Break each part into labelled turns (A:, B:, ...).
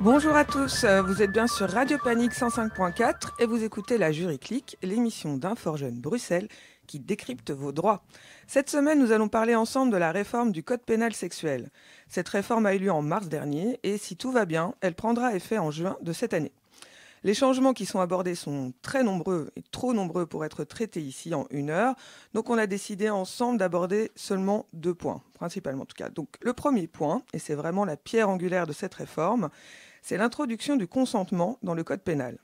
A: Bonjour à tous, vous êtes bien sur Radio Panique 105.4 et vous écoutez la Jury Clique, l'émission d'Info-Jeunes Bruxelles qui décrypte vos droits. Cette semaine, nous allons parler ensemble de la réforme du Code pénal sexuel. Cette réforme a eu lieu en mars dernier et si tout va bien, elle prendra effet en juin de cette année. Les changements qui sont abordés sont très nombreux et trop nombreux pour être traités ici en 1 heure. Donc on a décidé ensemble d'aborder seulement 2 points, principalement en tout cas. Donc le premier point, et c'est vraiment la pierre angulaire de cette réforme, c'est l'introduction du consentement dans le Code pénal.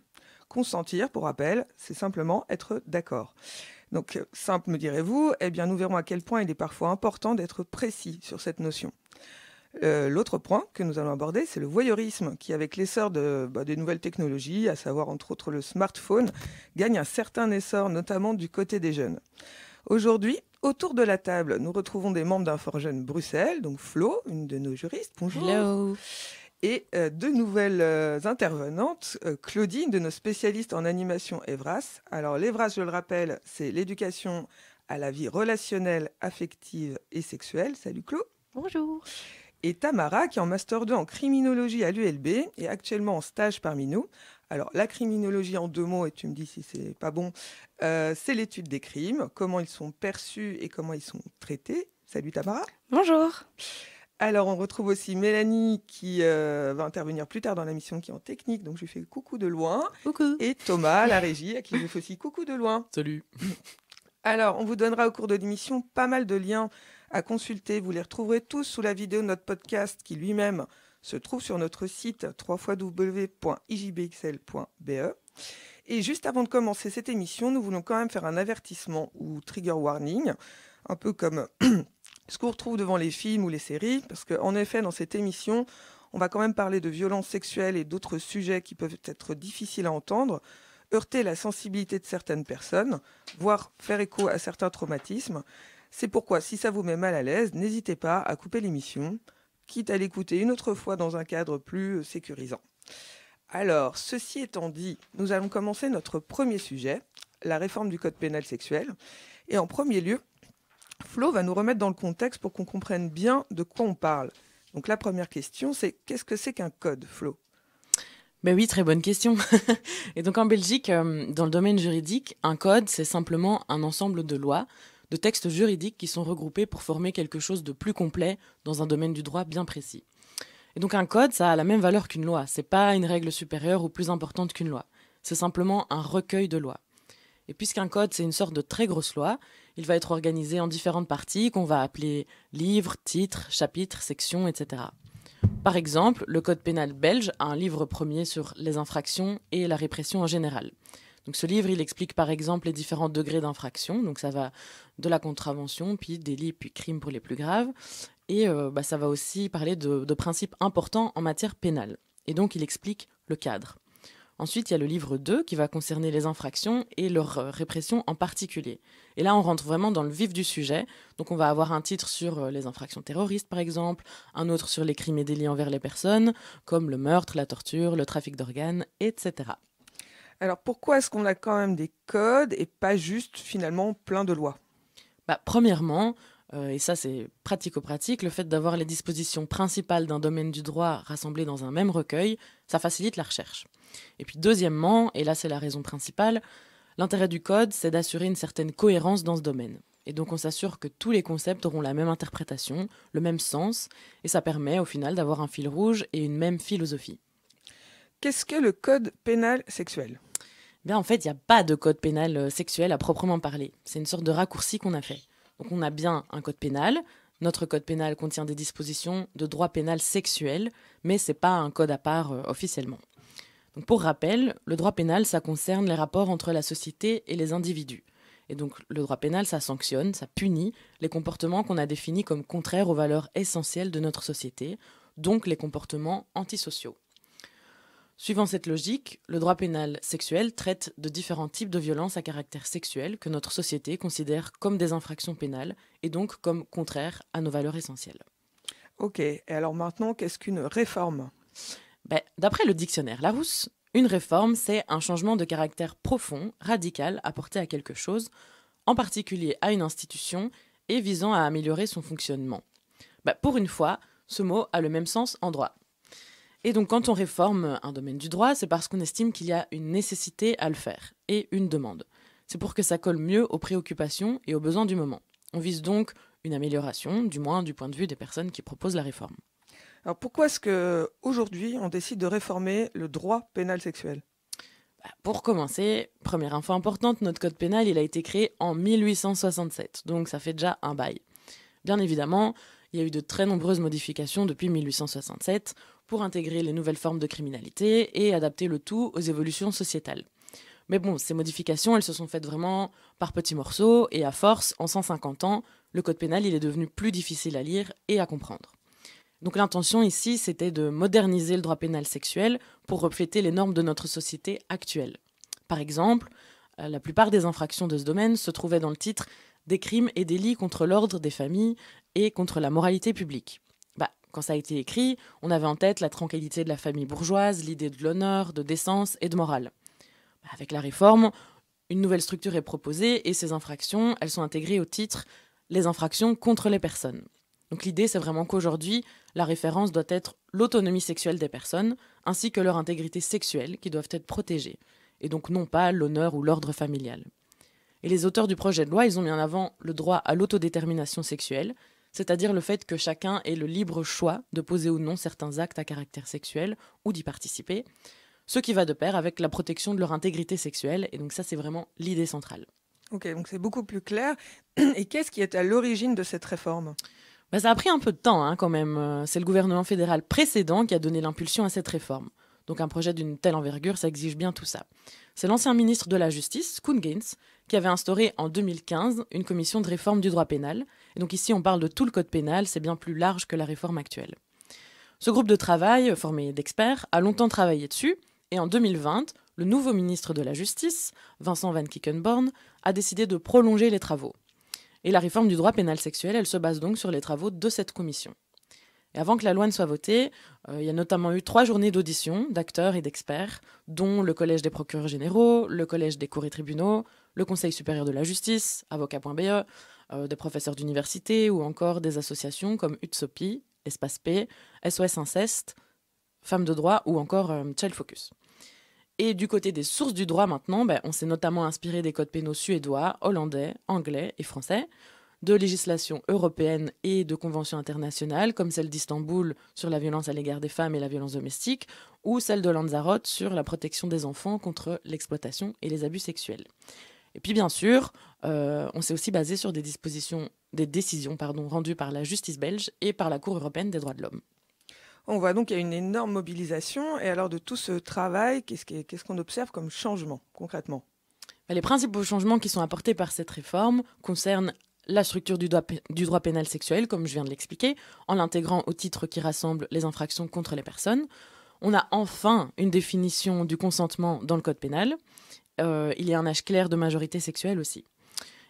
A: Consentir, pour rappel, c'est simplement être d'accord. Donc simple me direz-vous, eh bien nous verrons à quel point il est parfois important d'être précis sur cette notion. L'autre point que nous allons aborder, c'est le voyeurisme qui, avec l'essor des nouvelles technologies, à savoir entre autres le smartphone, gagne un certain essor, notamment du côté des jeunes. Aujourd'hui, autour de la table, nous retrouvons des membres d'Info-Jeunes Bruxelles, donc Flo, une de nos juristes, bonjour.
B: Hello.
A: Et deux nouvelles intervenantes, Claudine, de nos spécialistes en animation EVRAS. Alors l'EVRAS, je le rappelle, c'est l'éducation à la vie relationnelle, affective et sexuelle. Salut Claude.
B: Bonjour.
A: Et Tamara, qui est en Master 2 en criminologie à l'ULB, est actuellement en stage parmi nous. Alors, la criminologie, en 2 mots, et tu me dis si c'est pas bon, c'est l'étude des crimes, comment ils sont perçus et comment ils sont traités. Salut Tamara.
B: Bonjour.
A: Alors, on retrouve aussi Mélanie, qui va intervenir plus tard dans la mission, qui est en technique, donc je lui fais coucou de loin.
B: Coucou.
A: Et Thomas, la régie, à qui je fais aussi coucou de loin.
C: Salut.
A: Alors, on vous donnera au cours de l'émission pas mal de liens à consulter. Vous les retrouverez tous sous la vidéo de notre podcast qui lui-même se trouve sur notre site www.ijbxl.be. Et juste avant de commencer cette émission, nous voulons quand même faire un avertissement ou trigger warning, un peu comme ce qu'on retrouve devant les films ou les séries, parce qu'en effet, dans cette émission, on va quand même parler de violences sexuelles et d'autres sujets qui peuvent être difficiles à entendre, heurter la sensibilité de certaines personnes, voire faire écho à certains traumatismes. C'est pourquoi, si ça vous met mal à l'aise, n'hésitez pas à couper l'émission, quitte à l'écouter une autre fois dans un cadre plus sécurisant. Alors, ceci étant dit, nous allons commencer notre premier sujet, la réforme du Code pénal sexuel. Et en premier lieu, Flo va nous remettre dans le contexte pour qu'on comprenne bien de quoi on parle. Donc la première question, c'est qu'est-ce que c'est qu'un code, Flo ?
B: Ben oui, très bonne question. Et donc en Belgique, dans le domaine juridique, un code, c'est simplement un ensemble de lois, de textes juridiques qui sont regroupés pour former quelque chose de plus complet dans un domaine du droit bien précis. Et donc un code, ça a la même valeur qu'une loi. C'est pas une règle supérieure ou plus importante qu'une loi. C'est simplement un recueil de lois. Et puisqu'un code, c'est une sorte de très grosse loi, il va être organisé en différentes parties qu'on va appeler livres, titres, chapitres, sections, etc. Par exemple, le Code pénal belge a un livre premier sur les infractions et la répression en général. Donc ce livre, il explique par exemple les différents degrés d'infraction. Donc ça va de la contravention, puis délit, puis crime pour les plus graves. Et ça va aussi parler de principes importants en matière pénale. Et donc il explique le cadre. Ensuite, il y a le livre 2 qui va concerner les infractions et leur répression en particulier. Et là, on rentre vraiment dans le vif du sujet. Donc on va avoir un titre sur les infractions terroristes par exemple, un autre sur les crimes et délits envers les personnes, comme le meurtre, la torture, le trafic d'organes, etc.
A: Alors pourquoi est-ce qu'on a quand même des codes et pas juste finalement plein de lois ?
B: Premièrement, et ça c'est pratico-pratique, le fait d'avoir les dispositions principales d'un domaine du droit rassemblées dans un même recueil, ça facilite la recherche. Et puis deuxièmement, et là c'est la raison principale, l'intérêt du code c'est d'assurer une certaine cohérence dans ce domaine. Et donc on s'assure que tous les concepts auront la même interprétation, le même sens, et ça permet au final d'avoir un fil rouge et une même philosophie.
A: Qu'est-ce que le Code pénal sexuel ?
B: Bien, en fait, il n'y a pas de code pénal sexuel à proprement parler. C'est une sorte de raccourci qu'on a fait. Donc on a bien un code pénal. Notre code pénal contient des dispositions de droit pénal sexuel, mais ce n'est pas un code à part officiellement. Donc pour rappel, le droit pénal, ça concerne les rapports entre la société et les individus. Et donc le droit pénal, ça sanctionne, ça punit les comportements qu'on a définis comme contraires aux valeurs essentielles de notre société, donc les comportements antisociaux. Suivant cette logique, le droit pénal sexuel traite de différents types de violences à caractère sexuel que notre société considère comme des infractions pénales et donc comme contraires à nos valeurs essentielles.
A: Ok, et alors maintenant, qu'est-ce qu'une réforme?
B: D'après le dictionnaire Larousse, une réforme, c'est un changement de caractère profond, radical, apporté à quelque chose, en particulier à une institution, et visant à améliorer son fonctionnement. Pour une fois, ce mot a le même sens en droit. Et donc quand on réforme un domaine du droit, c'est parce qu'on estime qu'il y a une nécessité à le faire, et une demande. C'est pour que ça colle mieux aux préoccupations et aux besoins du moment. On vise donc une amélioration, du moins du point de vue des personnes qui proposent la réforme.
A: Alors pourquoi est-ce qu'aujourd'hui, on décide de réformer le droit pénal sexuel?
B: Pour commencer, première info importante, notre code pénal il a été créé en 1867, donc ça fait déjà un bail. Bien évidemment, il y a eu de très nombreuses modifications depuis 1867 pour intégrer les nouvelles formes de criminalité et adapter le tout aux évolutions sociétales. Mais bon, ces modifications, elles se sont faites vraiment par petits morceaux et à force, en 150 ans, le code pénal il est devenu plus difficile à lire et à comprendre. Donc l'intention ici, c'était de moderniser le droit pénal sexuel pour refléter les normes de notre société actuelle. Par exemple, la plupart des infractions de ce domaine se trouvaient dans le titre des crimes et délits contre l'ordre des familles et contre la moralité publique. Quand ça a été écrit, on avait en tête la tranquillité de la famille bourgeoise, l'idée de l'honneur, de décence et de morale. Avec la réforme, une nouvelle structure est proposée et ces infractions, elles sont intégrées au titre « les infractions contre les personnes ». Donc l'idée, c'est vraiment qu'aujourd'hui, la référence doit être l'autonomie sexuelle des personnes, ainsi que leur intégrité sexuelle, qui doivent être protégées, et donc non pas l'honneur ou l'ordre familial. Et les auteurs du projet de loi, ils ont mis en avant le droit à l'autodétermination sexuelle, c'est-à-dire le fait que chacun ait le libre choix de poser ou non certains actes à caractère sexuel ou d'y participer, ce qui va de pair avec la protection de leur intégrité sexuelle, et donc ça, c'est vraiment l'idée centrale.
A: Ok, donc c'est beaucoup plus clair. Et qu'est-ce qui est à l'origine de cette réforme?
B: Ça a pris un peu de temps quand même. C'est le gouvernement fédéral précédent qui a donné l'impulsion à cette réforme. Donc un projet d'une telle envergure, ça exige bien tout ça. C'est l'ancien ministre de la Justice, Koen Geens, qui avait instauré en 2015 une commission de réforme du droit pénal. Et donc ici, on parle de tout le code pénal, c'est bien plus large que la réforme actuelle. Ce groupe de travail, formé d'experts, a longtemps travaillé dessus. Et en 2020, le nouveau ministre de la Justice, Vincent Van Quickenborne, a décidé de prolonger les travaux. Et la réforme du droit pénal sexuel, elle se base donc sur les travaux de cette commission. Et avant que la loi ne soit votée, il y a notamment eu 3 journées d'audition d'acteurs et d'experts, dont le Collège des procureurs généraux, le Collège des cours et tribunaux, le Conseil supérieur de la justice, avocat.be, des professeurs d'université ou encore des associations comme UTSOPI, Espace P, SOS Inceste, Femmes de droit ou encore Child Focus. Et du côté des sources du droit maintenant, on s'est notamment inspiré des codes pénaux suédois, hollandais, anglais et français, de législation européenne et de conventions internationales, comme celle d'Istanbul sur la violence à l'égard des femmes et la violence domestique, ou celle de Lanzarote sur la protection des enfants contre l'exploitation et les abus sexuels. Et puis bien sûr, on s'est aussi basé sur des décisions rendues par la justice belge et par la Cour européenne des droits de l'homme.
A: On voit donc qu'il y a une énorme mobilisation. Et alors de tout ce travail, qu'est-ce qu'on observe comme changement concrètement?
B: Les principaux changements qui sont apportés par cette réforme concernent la structure du droit pénal sexuel, comme je viens de l'expliquer, en l'intégrant au titre qui rassemble les infractions contre les personnes. On a enfin une définition du consentement dans le code pénal. Il y a un âge clair de majorité sexuelle aussi.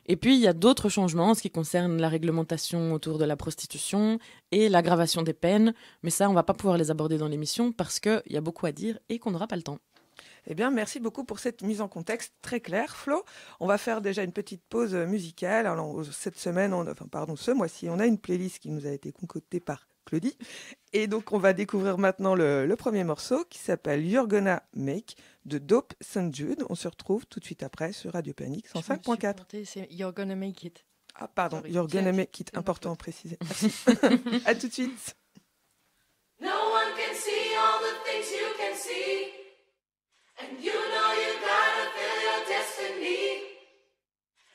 B: Et puis, il y a d'autres changements en ce qui concerne la réglementation autour de la prostitution et l'aggravation des peines. Mais ça, on ne va pas pouvoir les aborder dans l'émission parce qu'il y a beaucoup à dire et qu'on n'aura pas le temps.
A: Eh bien, merci beaucoup pour cette mise en contexte très claire, Flo. On va faire déjà une petite pause musicale. Alors, ce mois-ci, on a une playlist qui nous a été concoctée par Claudie. Et donc, on va découvrir maintenant le premier morceau qui s'appelle You're Gonna Make de Dope St. Jude. On se retrouve tout de suite après sur Radio Panique 105.4.
C: C'est You're Gonna Make It.
A: Ah, pardon, sorry. You're Gonna Make It. Important à préciser. Merci. À tout de suite.
D: No one can see all the things you can see. And you know you gotta feel your destiny.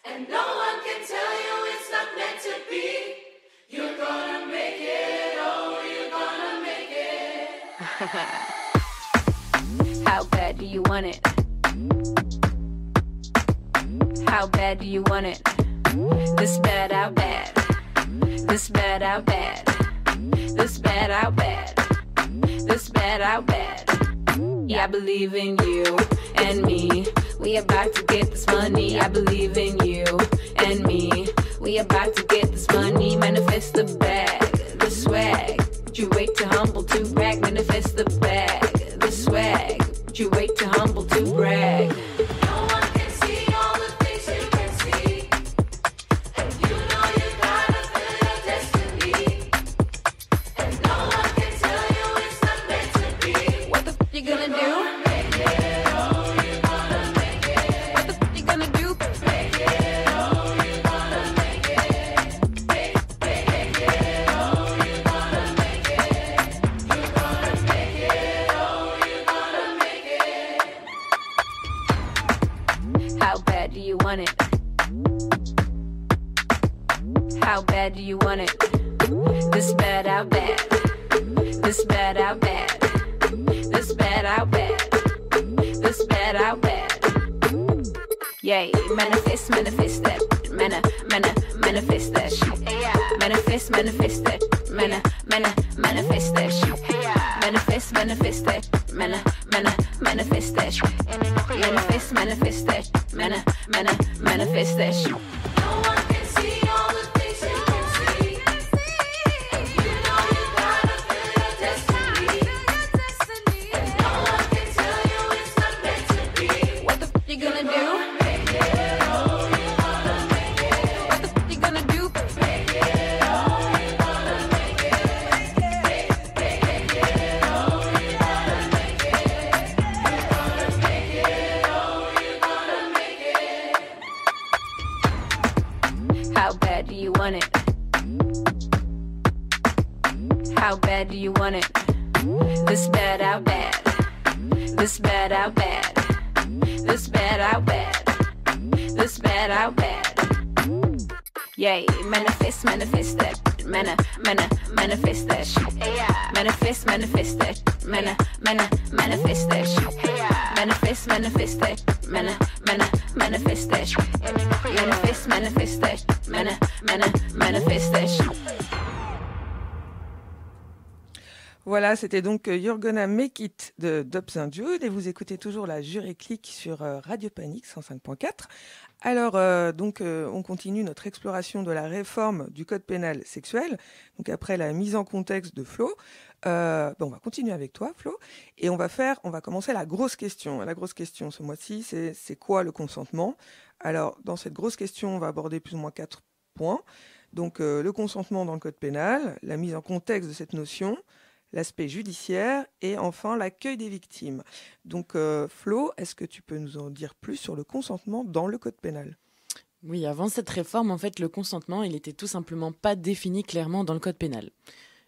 D: And no one can tell you it's not meant to be. You're gonna make it, oh, you're gonna make it.
E: How bad do you want it? How bad do you want it? This bad, how bad? This bad, how bad? This bad, how bad? This bad, how bad? Yeah, I believe in you and me. We about to get this money. I believe in you and me. We about to get this money. Manifest the bag, the swag. Would you wait to humble to brag? Manifest the bag, the swag. Would you wait to humble to brag?
D: No one can see all the things you can see, and you know you gotta feel your destiny. And no one can tell you it's not meant to be.
E: What the f you gonna do?
D: Make it, oh, you gonna make it.
E: What the f you gonna do?
D: Make it, oh, you gonna make it. Make it, oh, you gonna make it. You gonna make it, oh, you gonna make it.
E: How bad do you want it? How bad do you want it? This bad, how bad? This bad, how bad? This bad, how bad? This bad, how bad? Yay, manifest, manifest that. Manifest that shit. Manifest, manifest that. Manifest that shit. Manifest, manifest that. Manifest that shit. Manifest, manifest that. Manifest that shit.
D: No one can see all the things you can see, and you know you gotta feel your destiny. And no one can tell you it's not meant to be.
E: What the f you gonna do?
D: Make it, oh, you gonna make it.
E: What the f you gonna do?
D: Make it, oh, you gonna make it. Make it, oh, you gonna make it. You gonna make it, oh, you gonna make it.
E: How bad do you want it? How bad do you want it? This bad, how bad? This bad, how bad? This bad, how bad? This bad, how bad? Yay, manifest, manifest that. Manifest that shit. Manifest, manifest that. Manifest that shit. Manifest, manifest that. Manifest that shit. Manifest, manifest that. Manifest that shit.
A: Voilà, c'était donc You're Gonna Make It de Dobs and Jude et vous écoutez toujours la Jury Click sur Radio Panique 105.4. Alors, on continue notre exploration de la réforme du code pénal sexuel. Donc après la mise en contexte de Flo, on va continuer avec toi, Flo, et on va commencer la grosse question. La grosse question ce mois-ci, c'est quoi le consentement? Alors, dans cette grosse question, on va aborder plus ou moins 4 points. Donc, le consentement dans le code pénal, la mise en contexte de cette notion, l'aspect judiciaire et enfin l'accueil des victimes. Donc Flo, est-ce que tu peux nous en dire plus sur le consentement dans le code pénal?
B: Oui, avant cette réforme, en fait, le consentement, il était tout simplement pas défini clairement dans le code pénal.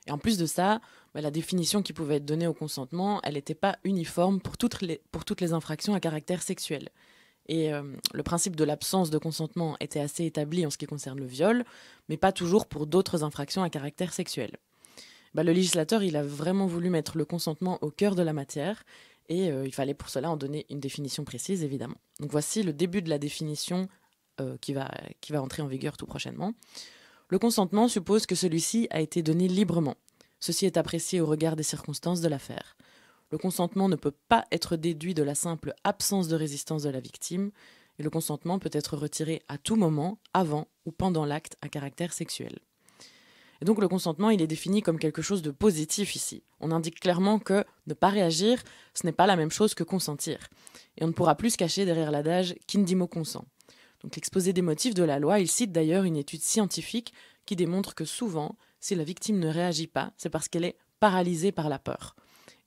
B: Et en plus de ça, la définition qui pouvait être donnée au consentement, elle n'était pas uniforme pour toutes les infractions à caractère sexuel. Et le principe de l'absence de consentement était assez établi en ce qui concerne le viol, mais pas toujours pour d'autres infractions à caractère sexuel. Le législateur, il a vraiment voulu mettre le consentement au cœur de la matière et il fallait pour cela en donner une définition précise, évidemment. Donc voici le début de la définition qui va entrer en vigueur tout prochainement. Le consentement suppose que celui-ci a été donné librement. Ceci est apprécié au regard des circonstances de l'affaire. Le consentement ne peut pas être déduit de la simple absence de résistance de la victime et le consentement peut être retiré à tout moment, avant ou pendant l'acte à caractère sexuel. Et donc le consentement, il est défini comme quelque chose de positif ici. On indique clairement que ne pas réagir, ce n'est pas la même chose que consentir. Et on ne pourra plus se cacher derrière l'adage « qui ne dit mot consent ». Donc l'exposé des motifs de la loi, il cite d'ailleurs une étude scientifique qui démontre que souvent, si la victime ne réagit pas, c'est parce qu'elle est paralysée par la peur.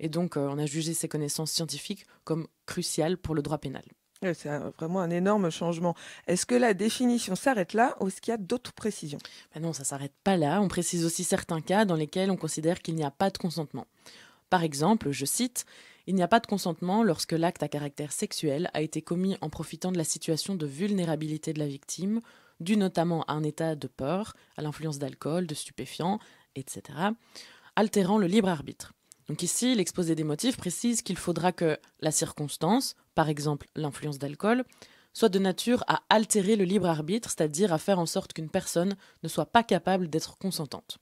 B: Et donc on a jugé ces connaissances scientifiques comme cruciales pour le droit pénal.
A: Ouais, c'est vraiment un énorme changement. Est-ce que la définition s'arrête là ou est-ce qu'il y a d'autres précisions?
B: Non, ça ne s'arrête pas là. On précise aussi certains cas dans lesquels on considère qu'il n'y a pas de consentement. Par exemple, je cite, « Il n'y a pas de consentement lorsque l'acte à caractère sexuel a été commis en profitant de la situation de vulnérabilité de la victime, due notamment à un état de peur, à l'influence d'alcool, de stupéfiants, etc., altérant le libre arbitre. » Donc ici, l'exposé des motifs précise qu'il faudra que la circonstance, par exemple l'influence d'alcool, soit de nature à altérer le libre arbitre, c'est-à-dire à faire en sorte qu'une personne ne soit pas capable d'être consentante.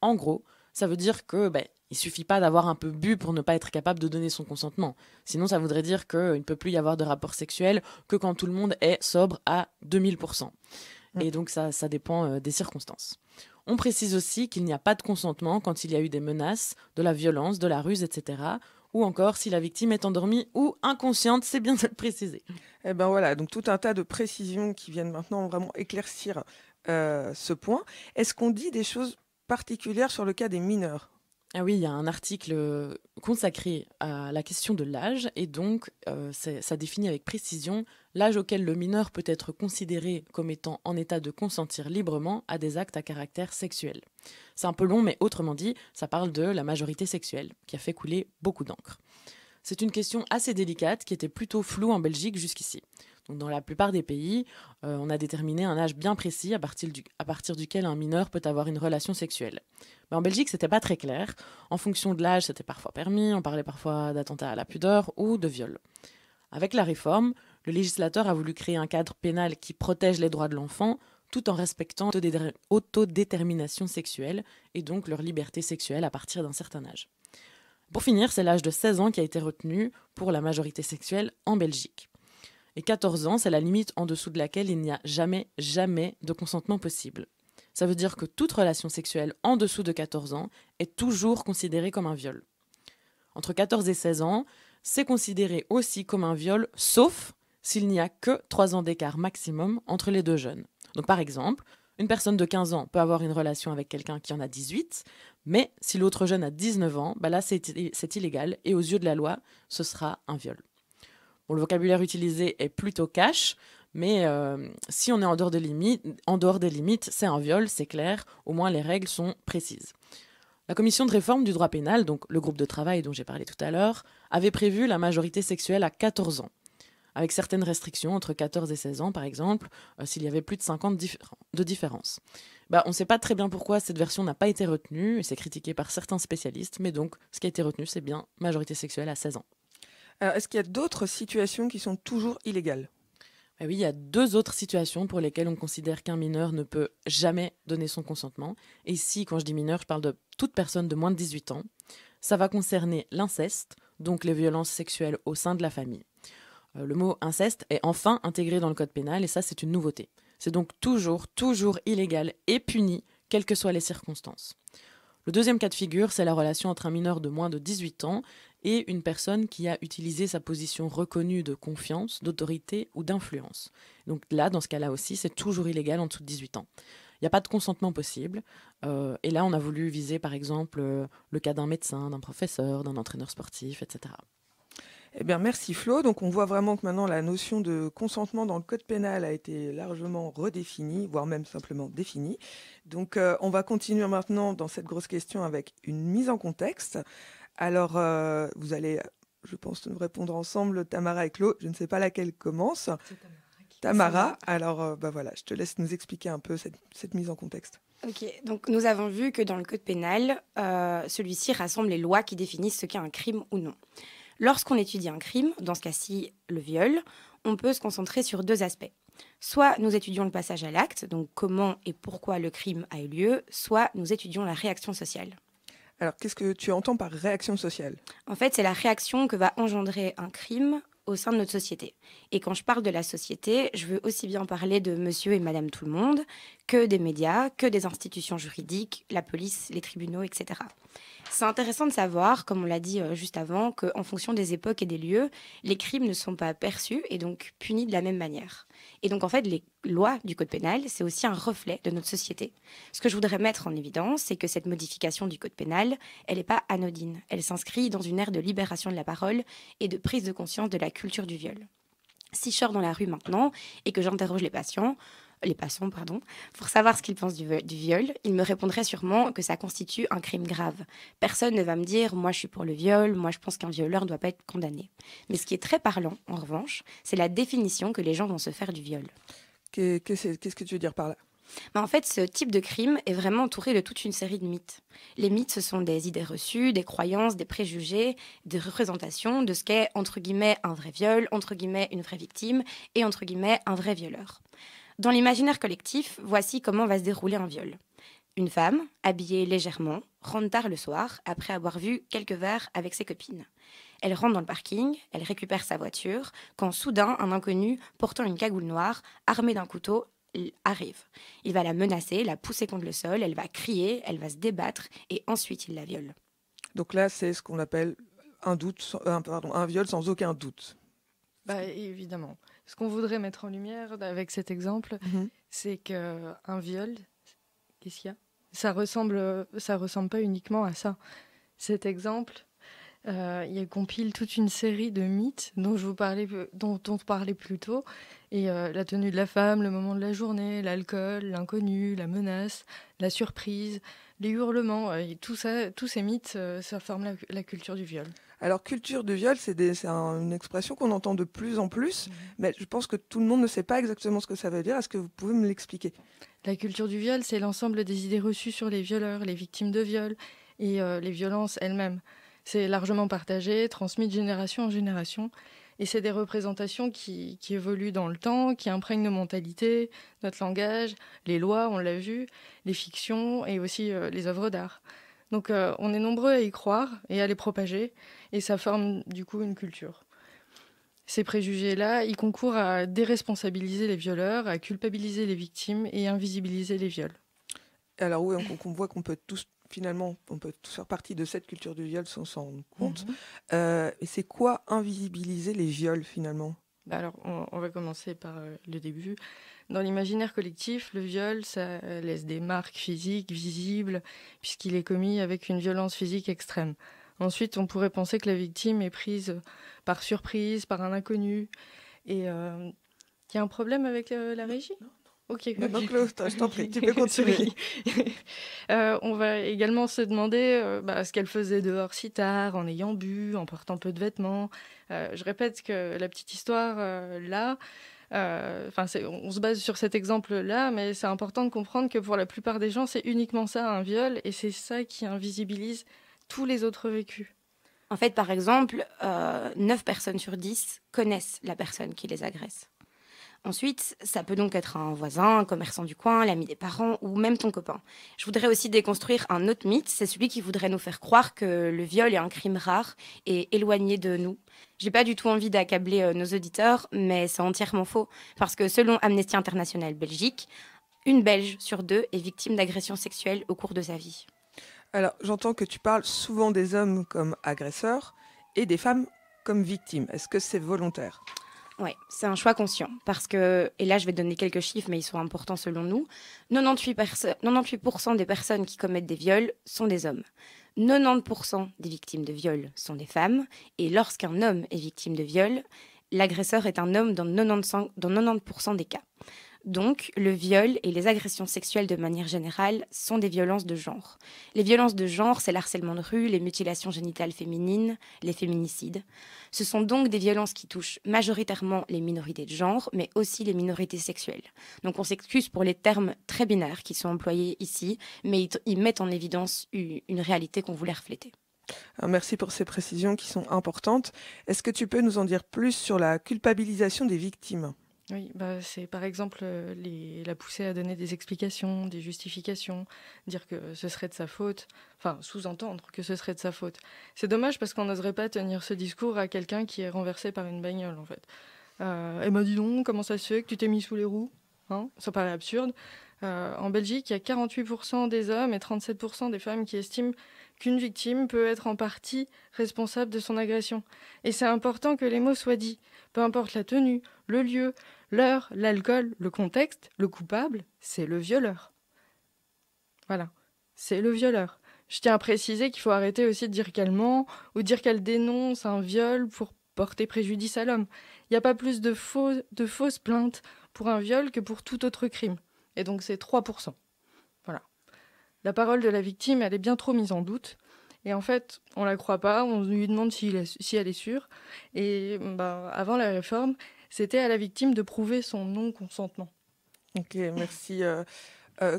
B: En gros, ça veut dire que il suffit pas d'avoir un peu bu pour ne pas être capable de donner son consentement. Sinon, ça voudrait dire qu'il ne peut plus y avoir de rapport sexuel que quand tout le monde est sobre à 2000%. Et donc ça dépend des circonstances. On précise aussi qu'il n'y a pas de consentement quand il y a eu des menaces, de la violence, de la ruse, etc. Ou encore si la victime est endormie ou inconsciente, c'est bien de le préciser.
A: Eh ben voilà, donc tout un tas de précisions qui viennent maintenant vraiment éclaircir ce point. Est-ce qu'on dit des choses particulières sur le cas des mineurs?
B: Ah oui, il y a un article consacré à la question de l'âge et donc ça définit avec précision l'âge auquel le mineur peut être considéré comme étant en état de consentir librement à des actes à caractère sexuel. C'est un peu long, mais autrement dit, ça parle de la majorité sexuelle, qui a fait couler beaucoup d'encre. C'est une question assez délicate qui était plutôt floue en Belgique jusqu'ici. Donc, dans la plupart des pays, on a déterminé un âge bien précis à partir duquel un mineur peut avoir une relation sexuelle. Mais en Belgique, c'était pas très clair. En fonction de l'âge, c'était parfois permis, on parlait parfois d'attentat à la pudeur ou de viol. Avec la réforme, le législateur a voulu créer un cadre pénal qui protège les droits de l'enfant tout en respectant l'autodétermination sexuelle et donc leur liberté sexuelle à partir d'un certain âge. Pour finir, c'est l'âge de 16 ans qui a été retenu pour la majorité sexuelle en Belgique. Et 14 ans, c'est la limite en dessous de laquelle il n'y a jamais de consentement possible. Ça veut dire que toute relation sexuelle en dessous de 14 ans est toujours considérée comme un viol. Entre 14 et 16 ans, c'est considéré aussi comme un viol, sauf s'il n'y a que 3 ans d'écart maximum entre les deux jeunes. Donc par exemple, une personne de 15 ans peut avoir une relation avec quelqu'un qui en a 18, mais si l'autre jeune a 19 ans, là c'est illégal et aux yeux de la loi, ce sera un viol. Bon, le vocabulaire utilisé est plutôt cash, mais si on est en dehors des limites, c'est un viol, c'est clair, au moins les règles sont précises. La commission de réforme du droit pénal, donc le groupe de travail dont j'ai parlé tout à l'heure, avait prévu la majorité sexuelle à 14 ans, avec certaines restrictions entre 14 et 16 ans par exemple, s'il y avait plus de 5 ans de différence. On ne sait pas très bien pourquoi cette version n'a pas été retenue, et c'est critiqué par certains spécialistes, mais donc ce qui a été retenu, c'est bien majorité sexuelle à 16 ans.
A: Alors, est-ce qu'il y a d'autres situations qui sont toujours illégales?
B: Oui, il y a 2 autres situations pour lesquelles on considère qu'un mineur ne peut jamais donner son consentement. Et ici, quand je dis mineur, je parle de toute personne de moins de 18 ans. Ça va concerner l'inceste, donc les violences sexuelles au sein de la famille. Le mot inceste est enfin intégré dans le code pénal et ça, c'est une nouveauté. C'est donc toujours illégal et puni, quelles que soient les circonstances. Le deuxième cas de figure, c'est la relation entre un mineur de moins de 18 ans et une personne qui a utilisé sa position reconnue de confiance, d'autorité ou d'influence. Donc là, dans ce cas-là aussi, c'est toujours illégal en dessous de 18 ans. Il n'y a pas de consentement possible. Et là, on a voulu viser, par exemple, le cas d'un médecin, d'un professeur, d'un entraîneur sportif, etc.
A: Eh bien, merci Flo. Donc, on voit vraiment que maintenant, la notion de consentement dans le code pénal a été largement redéfinie, voire même simplement définie. Donc, on va continuer maintenant dans cette grosse question avec une mise en contexte. Alors, vous allez, je pense, nous répondre ensemble, Tamara et Claude. Je ne sais pas laquelle commence. Tamara, alors voilà, je te laisse nous expliquer un peu cette mise en contexte.
C: Ok, donc nous avons vu que dans le code pénal, celui-ci rassemble les lois qui définissent ce qu'est un crime ou non. Lorsqu'on étudie un crime, dans ce cas-ci le viol, on peut se concentrer sur 2 aspects. Soit nous étudions le passage à l'acte, donc comment et pourquoi le crime a eu lieu, soit nous étudions la réaction sociale.
A: Alors, qu'est-ce que tu entends par réaction sociale?
C: En fait, c'est la réaction que va engendrer un crime au sein de notre société. Et quand je parle de la société, je veux aussi bien parler de monsieur et madame tout le monde, que des médias, que des institutions juridiques, la police, les tribunaux, etc. C'est intéressant de savoir, comme on l'a dit juste avant, qu'en fonction des époques et des lieux, les crimes ne sont pas perçus et donc punis de la même manière. Et donc en fait, les lois du code pénal, c'est aussi un reflet de notre société. Ce que je voudrais mettre en évidence, c'est que cette modification du code pénal, elle n'est pas anodine. Elle s'inscrit dans une ère de libération de la parole et de prise de conscience de la culture du viol. Si je sors dans la rue maintenant et que j'interroge les patients, pour savoir ce qu'ils pensent du viol, ils me répondraient sûrement que ça constitue un crime grave. Personne ne va me dire « moi je suis pour le viol, moi je pense qu'un violeur ne doit pas être condamné ». Mais ce qui est très parlant, en revanche, c'est la définition que les gens vont se faire du viol.
A: Qu'est-ce que tu veux dire par là?
C: En fait, ce type de crime est vraiment entouré de toute une série de mythes. Les mythes, ce sont des idées reçues, des croyances, des préjugés, des représentations de ce qu'est, entre guillemets, un vrai viol, entre guillemets, une vraie victime et, entre guillemets, un vrai violeur. Dans l'imaginaire collectif, voici comment va se dérouler un viol. Une femme, habillée légèrement, rentre tard le soir après avoir vu quelques verres avec ses copines. Elle rentre dans le parking, elle récupère sa voiture, quand soudain un inconnu portant une cagoule noire, armé d'un couteau, arrive. Il va la menacer, la pousser contre le sol, elle va crier, elle va se débattre et ensuite il la viole.
A: Donc là, c'est ce qu'on appelle un viol sans aucun doute.
F: Bah, évidemment. Ce qu'on voudrait mettre en lumière avec cet exemple, c'est qu'un viol, qu'est-ce qu'il y a ? Ça ressemble pas uniquement à ça. Cet exemple, il compile toute une série de mythes dont on parlait plus tôt. Et la tenue de la femme, le moment de la journée, l'alcool, l'inconnu, la menace, la surprise, les hurlements, et tous ces mythes, ça forme la culture du viol.
A: Alors, culture du viol, c'est une expression qu'on entend de plus en plus, mais je pense que tout le monde ne sait pas exactement ce que ça veut dire. Est-ce que vous pouvez me l'expliquer ?
F: La culture du viol, c'est l'ensemble des idées reçues sur les violeurs, les victimes de viol et les violences elles-mêmes. C'est largement partagé, transmis de génération en génération. Et c'est des représentations qui évoluent dans le temps, qui imprègnent nos mentalités, notre langage, les lois, on l'a vu, les fictions et aussi les œuvres d'art. Donc on est nombreux à y croire et à les propager, et ça forme du coup une culture. Ces préjugés-là, ils concourent à déresponsabiliser les violeurs, à culpabiliser les victimes et à invisibiliser les viols.
A: Alors oui, on voit qu'on peut tous faire partie de cette culture du viol sans s'en rendre compte. Et c'est quoi invisibiliser les viols finalement ?
F: Alors, on va commencer par le début. Dans l'imaginaire collectif, le viol, ça laisse des marques physiques visibles, puisqu'il est commis avec une violence physique extrême. Ensuite, on pourrait penser que la victime est prise par surprise, par un inconnu. Et il y a un problème avec la régie ? Ok.
A: Non, Claude, je t'en prie, tu peux continuer.
F: On va également se demander ce qu'elle faisait dehors si tard, en ayant bu, en portant peu de vêtements. Je répète que la petite histoire, on se base sur cet exemple-là, mais c'est important de comprendre que pour la plupart des gens, c'est uniquement ça, un viol, et c'est ça qui invisibilise tous les autres vécus.
C: En fait, par exemple, 9 personnes sur 10 connaissent la personne qui les agresse. Ensuite, ça peut donc être un voisin, un commerçant du coin, l'ami des parents ou même ton copain. Je voudrais aussi déconstruire un autre mythe, c'est celui qui voudrait nous faire croire que le viol est un crime rare et éloigné de nous. J'ai pas du tout envie d'accabler nos auditeurs, mais c'est entièrement faux. Parce que selon Amnesty International Belgique, une Belge sur 2 est victime d'agressions sexuelles au cours de sa vie.
A: Alors, j'entends que tu parles souvent des hommes comme agresseurs et des femmes comme victimes. Est-ce que c'est volontaire ?
C: Oui, c'est un choix conscient. Parce que, et là je vais donner quelques chiffres, mais ils sont importants selon nous, 98% des personnes qui commettent des viols sont des hommes. 90% des victimes de viol sont des femmes. Et lorsqu'un homme est victime de viol, l'agresseur est un homme dans 90% des cas. Donc, le viol et les agressions sexuelles de manière générale sont des violences de genre. Les violences de genre, c'est l'harcèlement de rue, les mutilations génitales féminines, les féminicides. Ce sont donc des violences qui touchent majoritairement les minorités de genre, mais aussi les minorités sexuelles. Donc on s'excuse pour les termes très binaires qui sont employés ici, mais ils mettent en évidence une réalité qu'on voulait refléter.
A: Alors, merci pour ces précisions qui sont importantes. Est-ce que tu peux nous en dire plus sur la culpabilisation des victimes ?
F: Oui, c'est par exemple la pousser à donner des explications, des justifications, dire que ce serait de sa faute, enfin sous-entendre que ce serait de sa faute. C'est dommage parce qu'on n'oserait pas tenir ce discours à quelqu'un qui est renversé par une bagnole en fait. Eh ben dis donc, comment ça se fait que tu t'es mis sous les roues, hein ? Ça paraît absurde. En Belgique, il y a 48% des hommes et 37% des femmes qui estiment qu'une victime peut être en partie responsable de son agression. Et c'est important que les mots soient dits. Peu importe la tenue, le lieu, l'heure, l'alcool, le contexte, le coupable, c'est le violeur. Voilà, c'est le violeur. Je tiens à préciser qu'il faut arrêter aussi de dire qu'elle ment ou dire qu'elle dénonce un viol pour porter préjudice à l'homme. Il n'y a pas plus de fausses plaintes pour un viol que pour tout autre crime. Et donc c'est 3%. Voilà. La parole de la victime, elle est bien trop mise en doute. Et en fait, on la croit pas, on lui demande si elle est sûre. Et avant la réforme, c'était à la victime de prouver son non-consentement.
A: Ok, merci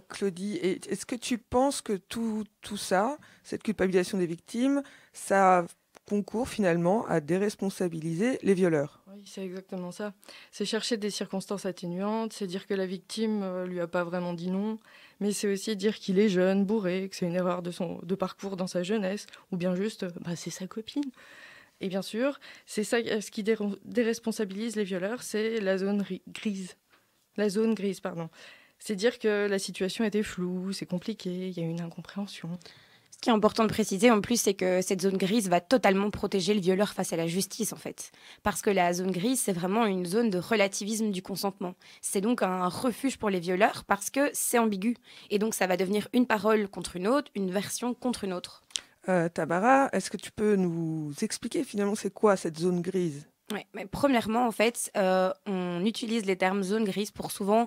A: Claudie. Et est-ce que tu penses que tout ça, cette culpabilisation des victimes, ça concourt finalement à déresponsabiliser les violeurs ?
F: Oui, c'est exactement ça. C'est chercher des circonstances atténuantes, c'est dire que la victime lui a pas vraiment dit non, mais c'est aussi dire qu'il est jeune, bourré, que c'est une erreur de parcours dans sa jeunesse, ou bien juste, c'est sa copine. Et bien sûr, c'est ça ce qui déresponsabilise les violeurs, c'est la zone grise. La zone grise, pardon. C'est dire que la situation était floue, c'est compliqué, il y a une incompréhension.
C: Ce qui est important de préciser en plus, c'est que cette zone grise va totalement protéger le violeur face à la justice en fait. Parce que la zone grise, c'est vraiment une zone de relativisme du consentement. C'est donc un refuge pour les violeurs parce que c'est ambigu. Et donc ça va devenir une parole contre une autre, une version contre une autre.
A: Tamara, est-ce que tu peux nous expliquer finalement c'est quoi cette zone grise?
C: Ouais, mais premièrement, en fait, on utilise les termes zone grise pour souvent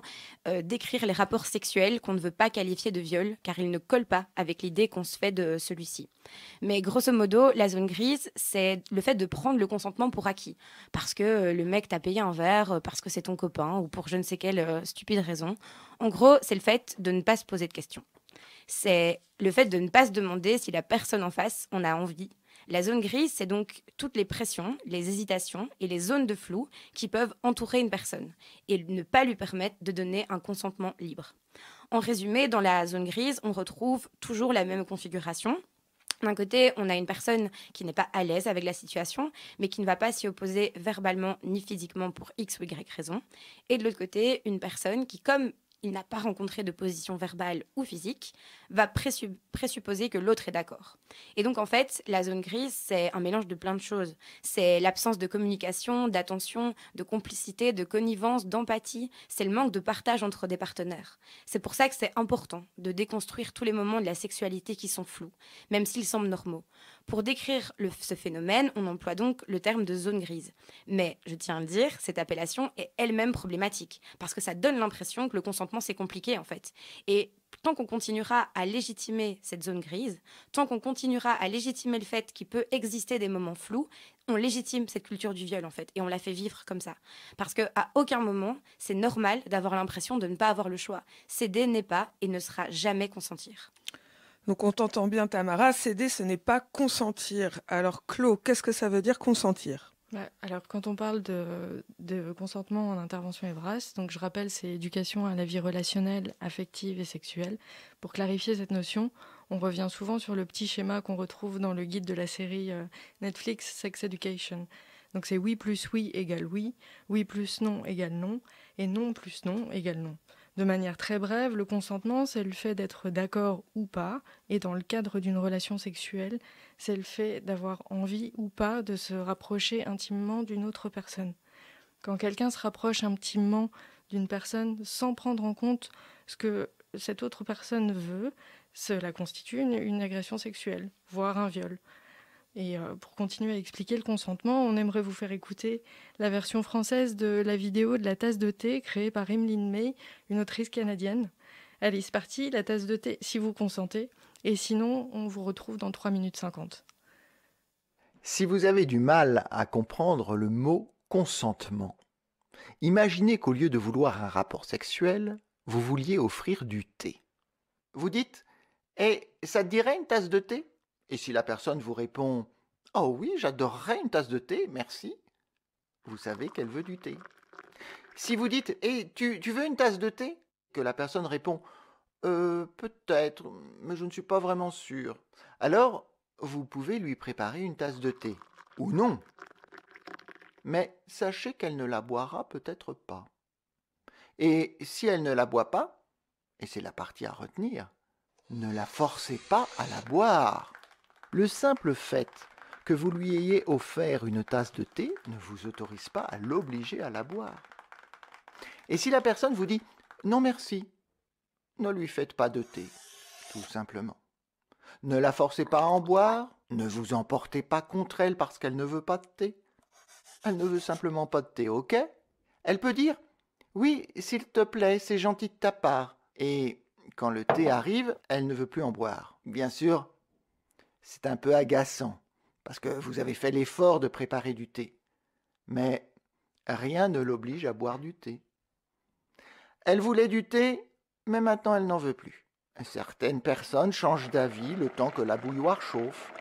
C: décrire les rapports sexuels qu'on ne veut pas qualifier de viol, car ils ne collent pas avec l'idée qu'on se fait de celui-ci. Mais grosso modo, la zone grise, c'est le fait de prendre le consentement pour acquis. Parce que le mec t'a payé un verre, parce que c'est ton copain, ou pour je ne sais quelle stupide raison. En gros, c'est le fait de ne pas se poser de questions. C'est le fait de ne pas se demander si la personne en face en a envie. La zone grise, c'est donc toutes les pressions, les hésitations et les zones de flou qui peuvent entourer une personne et ne pas lui permettre de donner un consentement libre. En résumé, dans la zone grise, on retrouve toujours la même configuration. D'un côté, on a une personne qui n'est pas à l'aise avec la situation, mais qui ne va pas s'y opposer verbalement ni physiquement pour X ou Y raison. Et de l'autre côté, une personne qui, comme il n'a pas rencontré de position verbale ou physique, va présupposer que l'autre est d'accord. Et donc, en fait, la zone grise, c'est un mélange de plein de choses. C'est l'absence de communication, d'attention, de complicité, de connivence, d'empathie. C'est le manque de partage entre des partenaires. C'est pour ça que c'est important de déconstruire tous les moments de la sexualité qui sont flous, même s'ils semblent normaux. Pour décrire ce phénomène, on emploie donc le terme de zone grise. Mais, je tiens à le dire, cette appellation est elle-même problématique, parce que ça donne l'impression que le consentement, c'est compliqué, en fait. Et tant qu'on continuera à légitimer cette zone grise, tant qu'on continuera à légitimer le fait qu'il peut exister des moments flous, on légitime cette culture du viol, en fait, et on la fait vivre comme ça. Parce qu'à aucun moment, c'est normal d'avoir l'impression de ne pas avoir le choix. Céder n'est pas et ne sera jamais consentir.
A: Donc on t'entend bien Tamara, céder ce n'est pas consentir. Alors Claude, qu'est-ce que ça veut dire consentir?
F: Alors, quand on parle de consentement en intervention EVRAS, donc je rappelle, c'est éducation à la vie relationnelle, affective et sexuelle. Pour clarifier cette notion, on revient souvent sur le petit schéma qu'on retrouve dans le guide de la série Netflix Sex Education. Donc c'est oui plus oui égale oui plus non égale non, et non plus non égale non. De manière très brève, le consentement, c'est le fait d'être d'accord ou pas, et dans le cadre d'une relation sexuelle, c'est le fait d'avoir envie ou pas de se rapprocher intimement d'une autre personne. Quand quelqu'un se rapproche intimement d'une personne sans prendre en compte ce que cette autre personne veut, cela constitue une agression sexuelle, voire un viol. Et pour continuer à expliquer le consentement, on aimerait vous faire écouter la version française de la vidéo de la tasse de thé créée par Emmeline May, une autrice canadienne. Allez, c'est parti, la tasse de thé, si vous consentez. Et sinon, on vous retrouve dans 3 minutes 50.
G: Si vous avez du mal à comprendre le mot consentement, imaginez qu'au lieu de vouloir un rapport sexuel, vous vouliez offrir du thé. Vous dites « Eh, ça te dirait une tasse de thé ?» Et si la personne vous répond « Oh oui, j'adorerais une tasse de thé, merci », vous savez qu'elle veut du thé. Si vous dites « Eh, tu veux une tasse de thé ?» que la personne répond « Peut-être, mais je ne suis pas vraiment sûr », alors vous pouvez lui préparer une tasse de thé. Ou non. Mais sachez qu'elle ne la boira peut-être pas. Et si elle ne la boit pas, et c'est la partie à retenir, ne la forcez pas à la boire. Le simple fait que vous lui ayez offert une tasse de thé ne vous autorise pas à l'obliger à la boire. Et si la personne vous dit « Non merci », ne lui faites pas de thé, tout simplement. Ne la forcez pas à en boire, ne vous emportez pas contre elle parce qu'elle ne veut pas de thé. Elle ne veut simplement pas de thé, ok? Elle peut dire « Oui, s'il te plaît, c'est gentil de ta part ». Et quand le thé arrive, elle ne veut plus en boire. Bien sûr, c'est un peu agaçant, parce que vous avez fait l'effort de préparer du thé. Mais rien ne l'oblige à boire du thé. Elle voulait du thé, mais maintenant elle n'en veut plus. Certaines personnes changent d'avis le temps que la bouilloire chauffe,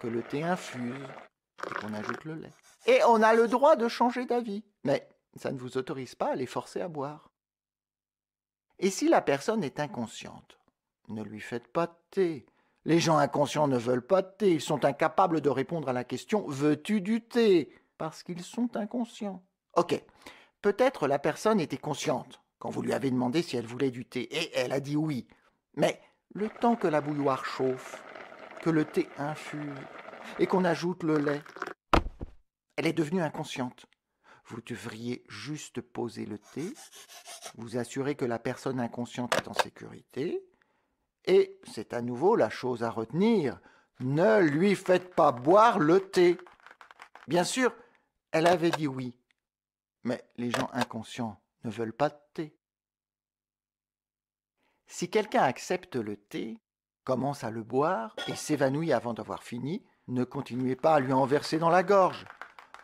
G: que le thé infuse et qu'on ajoute le lait. Et on a le droit de changer d'avis, mais ça ne vous autorise pas à les forcer à boire. Et si la personne est inconsciente, ne lui faites pas de thé. Les gens inconscients ne veulent pas de thé. Ils sont incapables de répondre à la question « Veux-tu du thé ?» parce qu'ils sont inconscients. Ok, peut-être la personne était consciente quand vous lui avez demandé si elle voulait du thé, et elle a dit oui. Mais le temps que la bouilloire chauffe, que le thé infuse et qu'on ajoute le lait, elle est devenue inconsciente. Vous devriez juste poser le thé, vous assurer que la personne inconsciente est en sécurité, et c'est à nouveau la chose à retenir, ne lui faites pas boire le thé. Bien sûr, elle avait dit oui, mais les gens inconscients ne veulent pas de thé. Si quelqu'un accepte le thé, commence à le boire et s'évanouit avant d'avoir fini, ne continuez pas à lui en verser dans la gorge.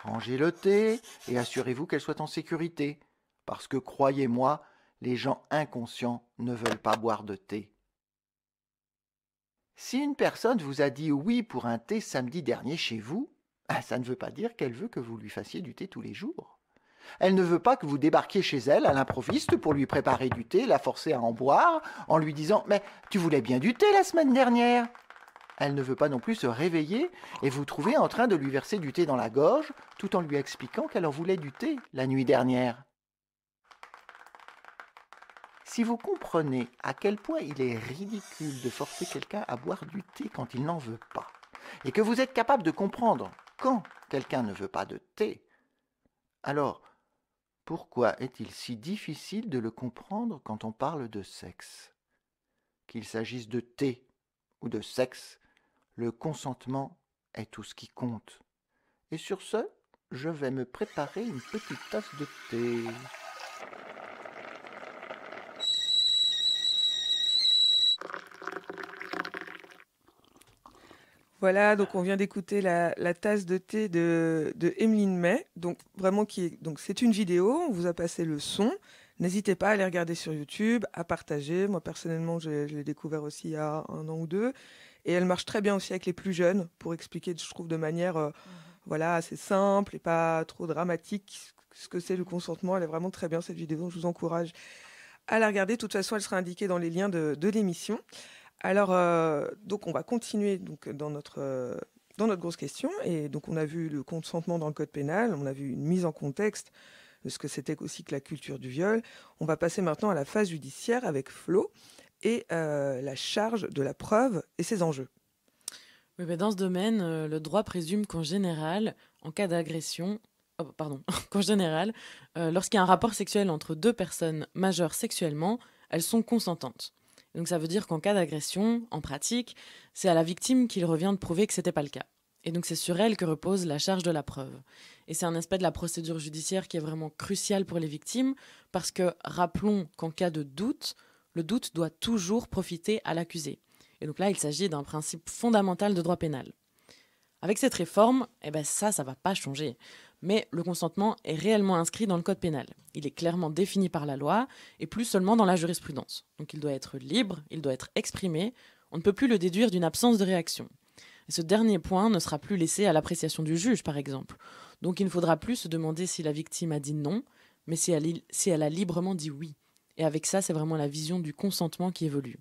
G: Rangez le thé et assurez-vous qu'elle soit en sécurité, parce que croyez-moi, les gens inconscients ne veulent pas boire de thé. Si une personne vous a dit oui pour un thé samedi dernier chez vous, ça ne veut pas dire qu'elle veut que vous lui fassiez du thé tous les jours. Elle ne veut pas que vous débarquiez chez elle à l'improviste pour lui préparer du thé, la forcer à en boire, en lui disant « Mais tu voulais bien du thé la semaine dernière !» Elle ne veut pas non plus se réveiller et vous trouver en train de lui verser du thé dans la gorge, tout en lui expliquant qu'elle en voulait du thé la nuit dernière. Si vous comprenez à quel point il est ridicule de forcer quelqu'un à boire du thé quand il n'en veut pas, et que vous êtes capable de comprendre quand quelqu'un ne veut pas de thé, alors pourquoi est-il si difficile de le comprendre quand on parle de sexe ? Qu'il s'agisse de thé ou de sexe, le consentement est tout ce qui compte. Et sur ce, je vais me préparer une petite tasse de thé.
A: Voilà, donc on vient d'écouter la tasse de thé de Emeline May. Donc vraiment donc c'est une vidéo, on vous a passé le son. N'hésitez pas à aller regarder sur YouTube, à partager. Moi personnellement, je l'ai découvert aussi il y a 1 an ou 2. Et elle marche très bien aussi avec les plus jeunes pour expliquer, je trouve, de manière voilà, assez simple et pas trop dramatique ce que c'est le consentement. Elle est vraiment très bien cette vidéo, je vous encourage à la regarder. De toute façon, elle sera indiquée dans les liens de l'émission. Alors, donc on va continuer donc, dans notre grosse question. Et donc, on a vu le consentement dans le code pénal, on a vu une mise en contexte de ce que c'était aussi que la culture du viol. On va passer maintenant à la phase judiciaire avec Flo et la charge de la preuve et ses enjeux.
B: Oui, mais dans ce domaine, le droit présume qu'en général, en cas d'agression, lorsqu'il y a un rapport sexuel entre 2 personnes majeures sexuellement, elles sont consentantes. Donc ça veut dire qu'en cas d'agression, en pratique, c'est à la victime qu'il revient de prouver que ce n'était pas le cas. Et donc c'est sur elle que repose la charge de la preuve. Et c'est un aspect de la procédure judiciaire qui est vraiment crucial pour les victimes, parce que rappelons qu'en cas de doute, le doute doit toujours profiter à l'accusé. Et donc là, il s'agit d'un principe fondamental de droit pénal. Avec cette réforme, ça va pas changer. Mais le consentement est réellement inscrit dans le code pénal. Il est clairement défini par la loi et plus seulement dans la jurisprudence. Donc il doit être libre, il doit être exprimé. On ne peut plus le déduire d'une absence de réaction. Et ce dernier point ne sera plus laissé à l'appréciation du juge, par exemple. Donc il ne faudra plus se demander si la victime a dit non, mais si elle a librement dit oui. Et avec ça, c'est vraiment la vision du consentement qui évolue.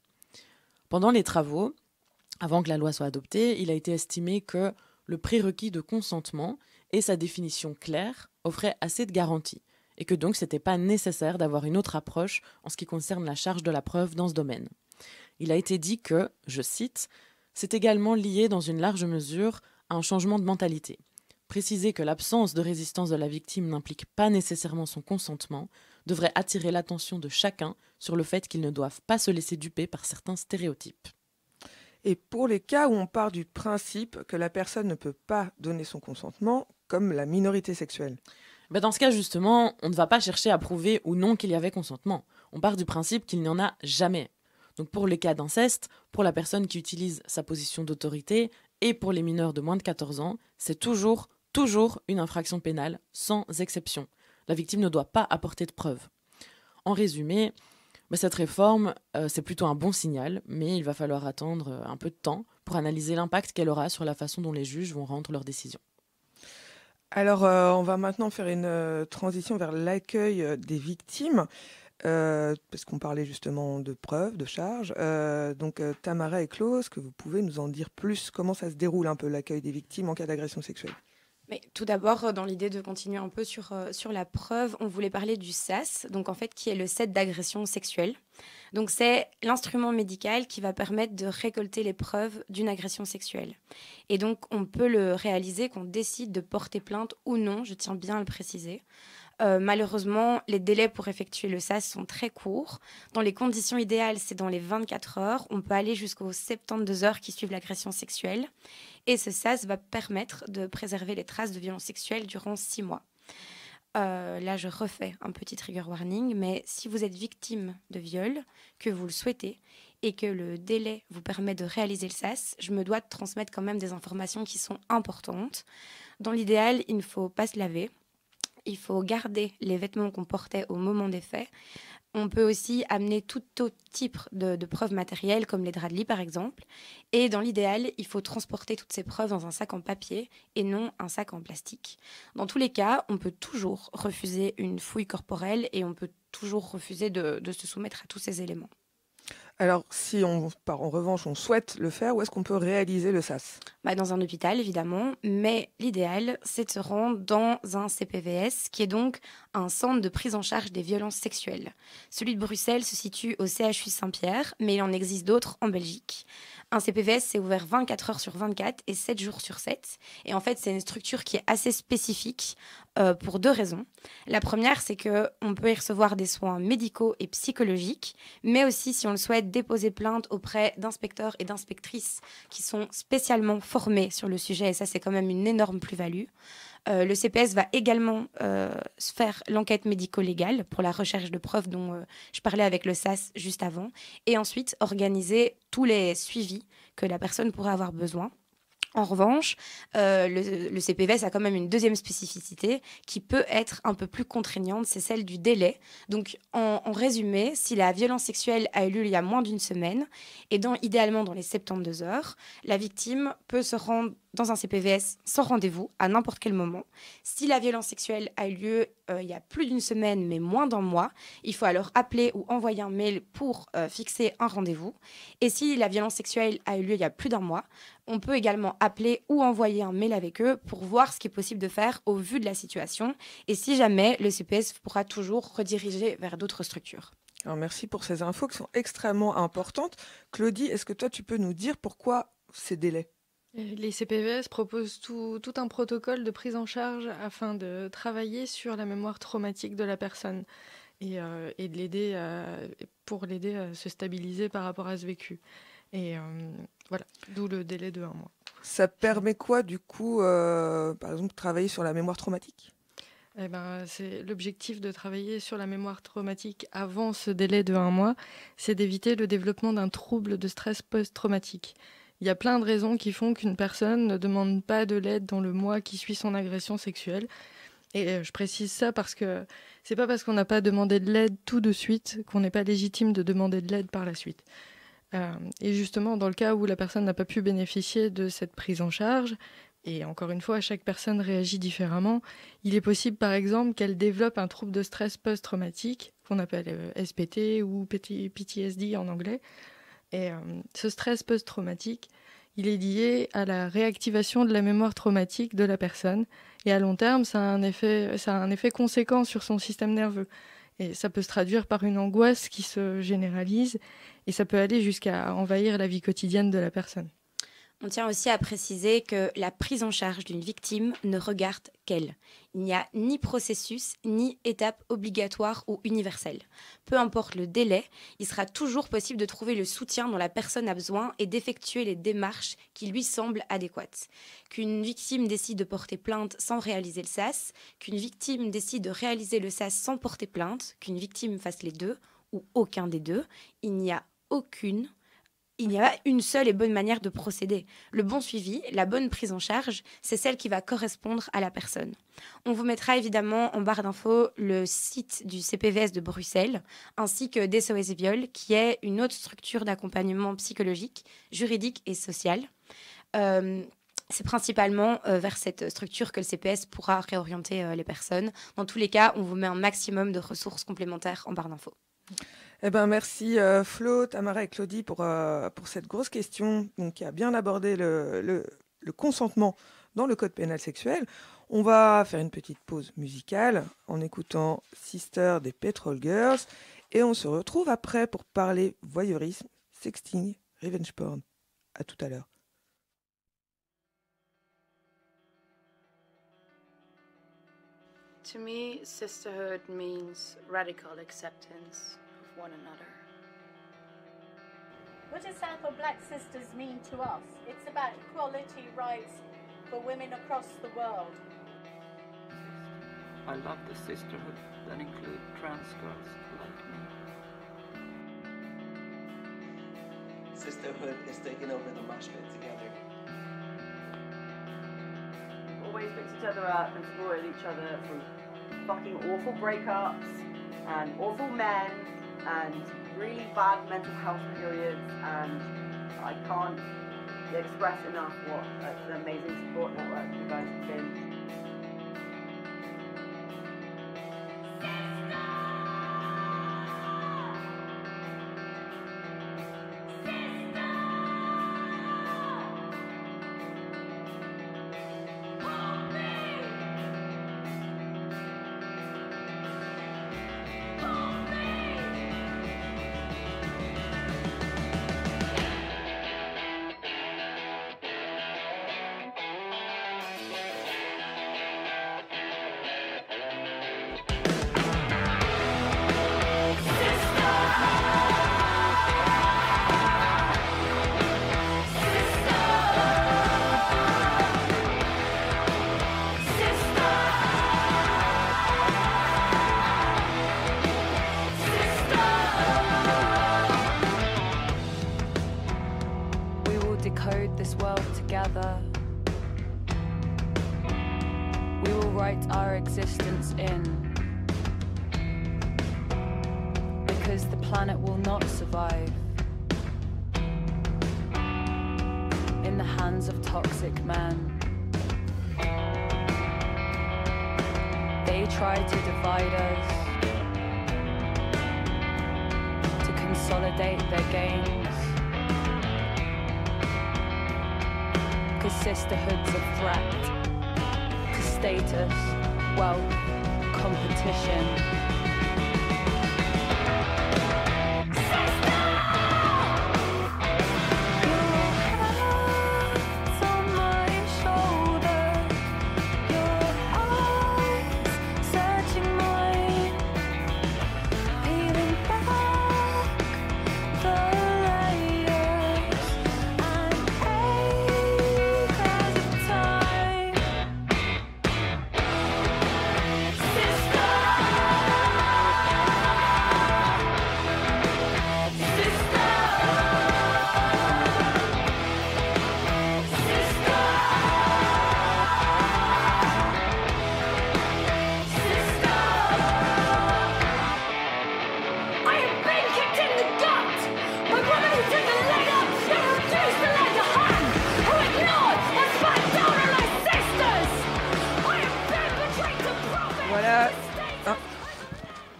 B: Pendant les travaux, avant que la loi soit adoptée, il a été estimé que le prérequis de consentement et sa définition claire offraient assez de garanties, et que donc ce n'était pas nécessaire d'avoir une autre approche en ce qui concerne la charge de la preuve dans ce domaine. Il a été dit que, je cite, « c'est également lié dans une large mesure à un changement de mentalité. Préciser que l'absence de résistance de la victime n'implique pas nécessairement son consentement devrait attirer l'attention de chacun sur le fait qu'ils ne doivent pas se laisser duper par certains stéréotypes. »
A: Et pour les cas où on part du principe que la personne ne peut pas donner son consentement, comme la minorité sexuelle.
B: Dans ce cas, justement, on ne va pas chercher à prouver ou non qu'il y avait consentement. On part du principe qu'il n'y en a jamais. Donc pour les cas d'inceste, pour la personne qui utilise sa position d'autorité et pour les mineurs de moins de 14 ans, c'est toujours une infraction pénale, sans exception. La victime ne doit pas apporter de preuves. En résumé, cette réforme, c'est plutôt un bon signal, mais il va falloir attendre un peu de temps pour analyser l'impact qu'elle aura sur la façon dont les juges vont rendre leurs décisions.
A: Alors, on va maintenant faire une transition vers l'accueil des victimes, parce qu'on parlait justement de preuves, de charges. Donc, Tamara et Claude, est-ce que vous pouvez nous en dire plus ? Comment ça se déroule un peu l'accueil des victimes en cas d'agression sexuelle ?
C: Mais tout d'abord, dans l'idée de continuer un peu sur la preuve, on voulait parler du SAS, donc en fait qui est le set d'agression sexuelle. Donc c'est l'instrument médical qui va permettre de récolter les preuves d'une agression sexuelle. Et donc on peut le réaliser qu'on décide de porter plainte ou non, je tiens bien à le préciser. Malheureusement, les délais pour effectuer le SAS sont très courts. Dans les conditions idéales, c'est dans les 24 heures. On peut aller jusqu'aux 72 heures qui suivent l'agression sexuelle. Et ce SAS va permettre de préserver les traces de violences sexuelles durant 6 mois. Là, je refais un petit trigger warning, mais si vous êtes victime de viol, que vous le souhaitez, et que le délai vous permet de réaliser le SAS, je me dois de transmettre quand même des informations qui sont importantes. Dans l'idéal, il ne faut pas se laver. Il faut garder les vêtements qu'on portait au moment des faits. On peut aussi amener tout autre type de preuves matérielles, comme les draps de lit par exemple. Et dans l'idéal, il faut transporter toutes ces preuves dans un sac en papier et non un sac en plastique. Dans tous les cas, on peut toujours refuser une fouille corporelle et on peut toujours refuser de se soumettre à tous ces éléments.
A: Alors, si en revanche on souhaite le faire, où est-ce qu'on peut réaliser le SAS?
C: Dans un hôpital, évidemment, mais l'idéal, c'est de se rendre dans un CPVS, qui est donc un centre de prise en charge des violences sexuelles. Celui de Bruxelles se situe au CHU Saint-Pierre, mais il en existe d'autres en Belgique. Un CPVS, c'est ouvert 24 heures sur 24 et 7 jours sur 7. Et en fait, c'est une structure qui est assez spécifique pour 2 raisons. La première, c'est qu'on peut y recevoir des soins médicaux et psychologiques, mais aussi, si on le souhaite, déposer plainte auprès d'inspecteurs et d'inspectrices qui sont spécialement formés sur le sujet. Et ça, c'est quand même une énorme plus-value. Le CPS va également faire l'enquête médico-légale pour la recherche de preuves dont je parlais avec le SAS juste avant, et ensuite organiser tous les suivis que la personne pourrait avoir besoin. En revanche, le CPVS a quand même une deuxième spécificité qui peut être un peu plus contraignante, c'est celle du délai. Donc, en résumé, si la violence sexuelle a eu lieu il y a moins d'une semaine, et idéalement dans les 72 heures, la victime peut se rendre dans un CPVS sans rendez-vous à n'importe quel moment. Si la violence sexuelle a eu lieu il y a plus d'une semaine mais moins d'un mois, il faut alors appeler ou envoyer un mail pour fixer un rendez-vous. Et si la violence sexuelle a eu lieu il y a plus d'un mois, on peut également appeler ou envoyer un mail avec eux pour voir ce qui est possible de faire au vu de la situation. Et si jamais, le CPS pourra toujours rediriger vers d'autres structures.
A: Alors merci pour ces infos qui sont extrêmement importantes. Claudie, est-ce que toi tu peux nous dire pourquoi ces délais?
F: Les CPVS proposent tout un protocole de prise en charge afin de travailler sur la mémoire traumatique de la personne et de l'aider à se stabiliser par rapport à ce vécu. Et voilà, d'où le délai de 1 mois.
A: Ça permet quoi du coup, par exemple, travailler sur la mémoire traumatique?
F: C'est l'objectif de travailler sur la mémoire traumatique avant ce délai de 1 mois, c'est d'éviter le développement d'un trouble de stress post-traumatique. Il y a plein de raisons qui font qu'une personne ne demande pas de l'aide dans le mois qui suit son agression sexuelle. Et je précise ça parce que c'est pas parce qu'on n'a pas demandé de l'aide tout de suite qu'on n'est pas légitime de demander de l'aide par la suite. Et justement, dans le cas où la personne n'a pas pu bénéficier de cette prise en charge, et encore une fois, chaque personne réagit différemment, il est possible par exemple qu'elle développe un trouble de stress post-traumatique, qu'on appelle SPT ou PTSD en anglais. Et ce stress post-traumatique, il est lié à la réactivation de la mémoire traumatique de la personne. Et à long terme, ça a un effet conséquent sur son système nerveux. Et ça peut se traduire par une angoisse qui se généralise et ça peut aller jusqu'à envahir la vie quotidienne de la personne.
C: On tient aussi à préciser que la prise en charge d'une victime ne regarde qu'elle. Il n'y a ni processus, ni étape obligatoire ou universelle. Peu importe le délai, il sera toujours possible de trouver le soutien dont la personne a besoin et d'effectuer les démarches qui lui semblent adéquates. Qu'une victime décide de porter plainte sans réaliser le SAS, qu'une victime décide de réaliser le SAS sans porter plainte, qu'une victime fasse les deux ou aucun des deux, il n'y a une seule et bonne manière de procéder. Le bon suivi, la bonne prise en charge, c'est celle qui va correspondre à la personne. On vous mettra évidemment en barre d'infos le site du CPVS de Bruxelles, ainsi que d'SOS Viol, qui est une autre structure d'accompagnement psychologique, juridique et social. C'est principalement vers cette structure que le CPS pourra réorienter les personnes. Dans tous les cas, on vous met un maximum de ressources complémentaires en barre d'infos.
A: Merci Flo, Tamara et Claudie pour cette grosse question qui a bien abordé le consentement dans le code pénal sexuel. On va faire une petite pause musicale en écoutant Sister des Petrol Girls et on se retrouve après pour parler voyeurisme, sexting, revenge porn. À tout à l'heure.
H: To me, sisterhood means radical acceptance of one another.
I: What does Afro Black Sisters mean to us? It's about equality rights for women across the world.
J: I love the sisterhood that include trans girls like me.
K: Sisterhood is taking over the mosh pit together.
L: Always picked each other up and supported each other from fucking awful breakups and awful men and really bad mental health periods, and I can't express enough what an amazing support network you guys have been.
E: Decode this world together. We will write our existence in, because the planet will not survive in the hands of toxic men. They try to divide us, to consolidate their gains. Cause sisterhood's a threat to status, wealth, competition.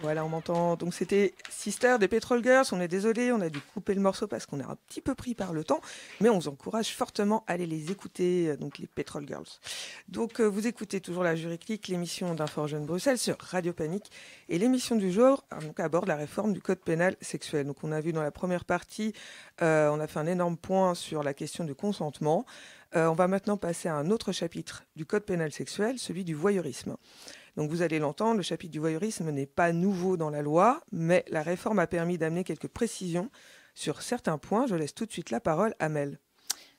A: Voilà, on m'entend. Donc c'était Sister des Petrol Girls. On est désolé, on a dû couper le morceau parce qu'on est un petit peu pris par le temps, mais on vous encourage fortement à aller les écouter, donc les Petrol Girls. Donc vous écoutez toujours la Jury Click, l'émission d'Info Jeune Bruxelles sur Radio Panique, et l'émission du jour donc, aborde la réforme du code pénal sexuel. Donc on a vu dans la première partie, on a fait un énorme point sur la question du consentement. On va maintenant passer à un autre chapitre du code pénal sexuel, celui du voyeurisme. Donc vous allez l'entendre, le chapitre du voyeurisme n'est pas nouveau dans la loi, mais la réforme a permis d'amener quelques précisions sur certains points. Je laisse tout de suite la parole à Mel.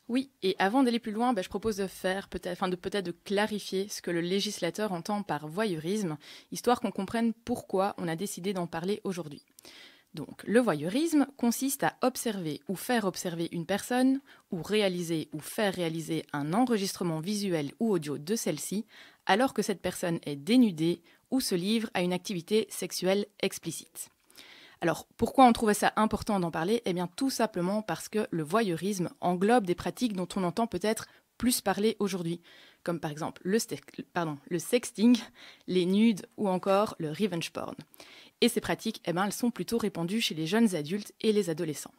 M: Oui, et avant d'aller plus loin, je propose de clarifier ce que le législateur entend par voyeurisme, histoire qu'on comprenne pourquoi on a décidé d'en parler aujourd'hui. Donc, le voyeurisme consiste à observer ou faire observer une personne, ou réaliser ou faire réaliser un enregistrement visuel ou audio de celle-ci, alors que cette personne est dénudée ou se livre à une activité sexuelle explicite. Alors, pourquoi on trouvait ça important d'en parler ? Eh bien, tout simplement parce que le voyeurisme englobe des pratiques dont on entend peut-être plus parler aujourd'hui, comme par exemple le sexting, les nudes ou encore le revenge porn. Et ces pratiques, elles sont plutôt répandues chez les jeunes adultes et les adolescents.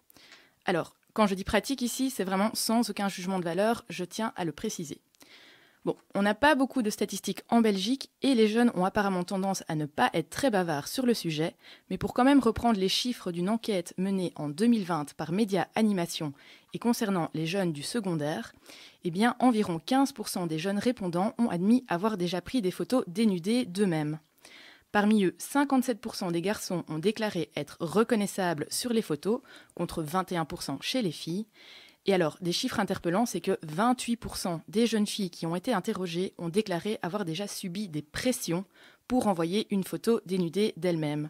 M: Alors, quand je dis pratique ici, c'est vraiment sans aucun jugement de valeur, je tiens à le préciser. Bon, on n'a pas beaucoup de statistiques en Belgique et les jeunes ont apparemment tendance à ne pas être très bavards sur le sujet, mais pour quand même reprendre les chiffres d'une enquête menée en 2020 par Média Animation et concernant les jeunes du secondaire, eh bien environ 15% des jeunes répondants ont admis avoir déjà pris des photos dénudées d'eux-mêmes. Parmi eux, 57% des garçons ont déclaré être reconnaissables sur les photos, contre 21% chez les filles. Et alors, des chiffres interpellants, c'est que 28% des jeunes filles qui ont été interrogées ont déclaré avoir déjà subi des pressions pour envoyer une photo dénudée d'elles-mêmes.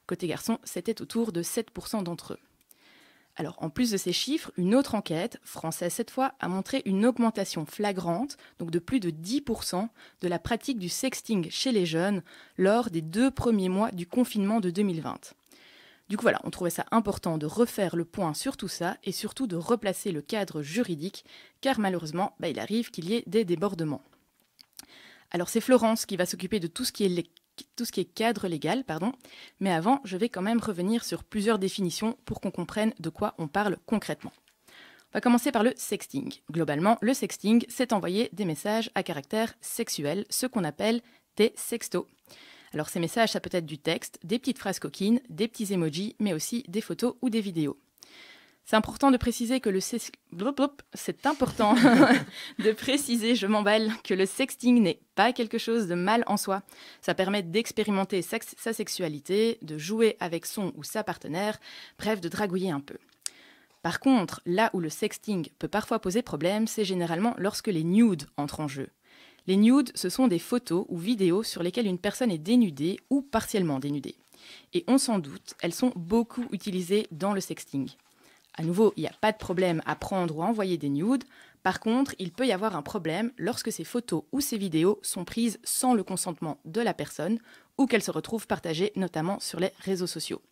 M: Côté garçons, c'était autour de 7% d'entre eux. Alors, en plus de ces chiffres, une autre enquête, française cette fois, a montré une augmentation flagrante, donc de plus de 10%, de la pratique du sexting chez les jeunes lors des 2 premiers mois du confinement de 2020. Du coup, voilà, on trouvait ça important de refaire le point sur tout ça et surtout de replacer le cadre juridique, car malheureusement, il arrive qu'il y ait des débordements. Alors, c'est Florence qui va s'occuper de tout ce qui est cadre légal, mais avant, je vais quand même revenir sur plusieurs définitions pour qu'on comprenne de quoi on parle concrètement. On va commencer par le sexting. Globalement, le sexting, c'est envoyer des messages à caractère sexuel, ce qu'on appelle des sextos. Alors ces messages, ça peut être du texte, des petites phrases coquines, des petits emojis, mais aussi des photos ou des vidéos. C'est important de préciser que je m'emballe, que le sexting n'est pas quelque chose de mal en soi. Ça permet d'expérimenter sa sexualité, de jouer avec son ou sa partenaire, bref, de dragouiller un peu. Par contre, là où le sexting peut parfois poser problème, c'est généralement lorsque les nudes entrent en jeu. Les nudes, ce sont des photos ou vidéos sur lesquelles une personne est dénudée ou partiellement dénudée. Et on s'en doute, elles sont beaucoup utilisées dans le sexting. À nouveau, il n'y a pas de problème à prendre ou à envoyer des nudes. Par contre, il peut y avoir un problème lorsque ces photos ou ces vidéos sont prises sans le consentement de la personne ou qu'elles se retrouvent partagées notamment sur les réseaux sociaux.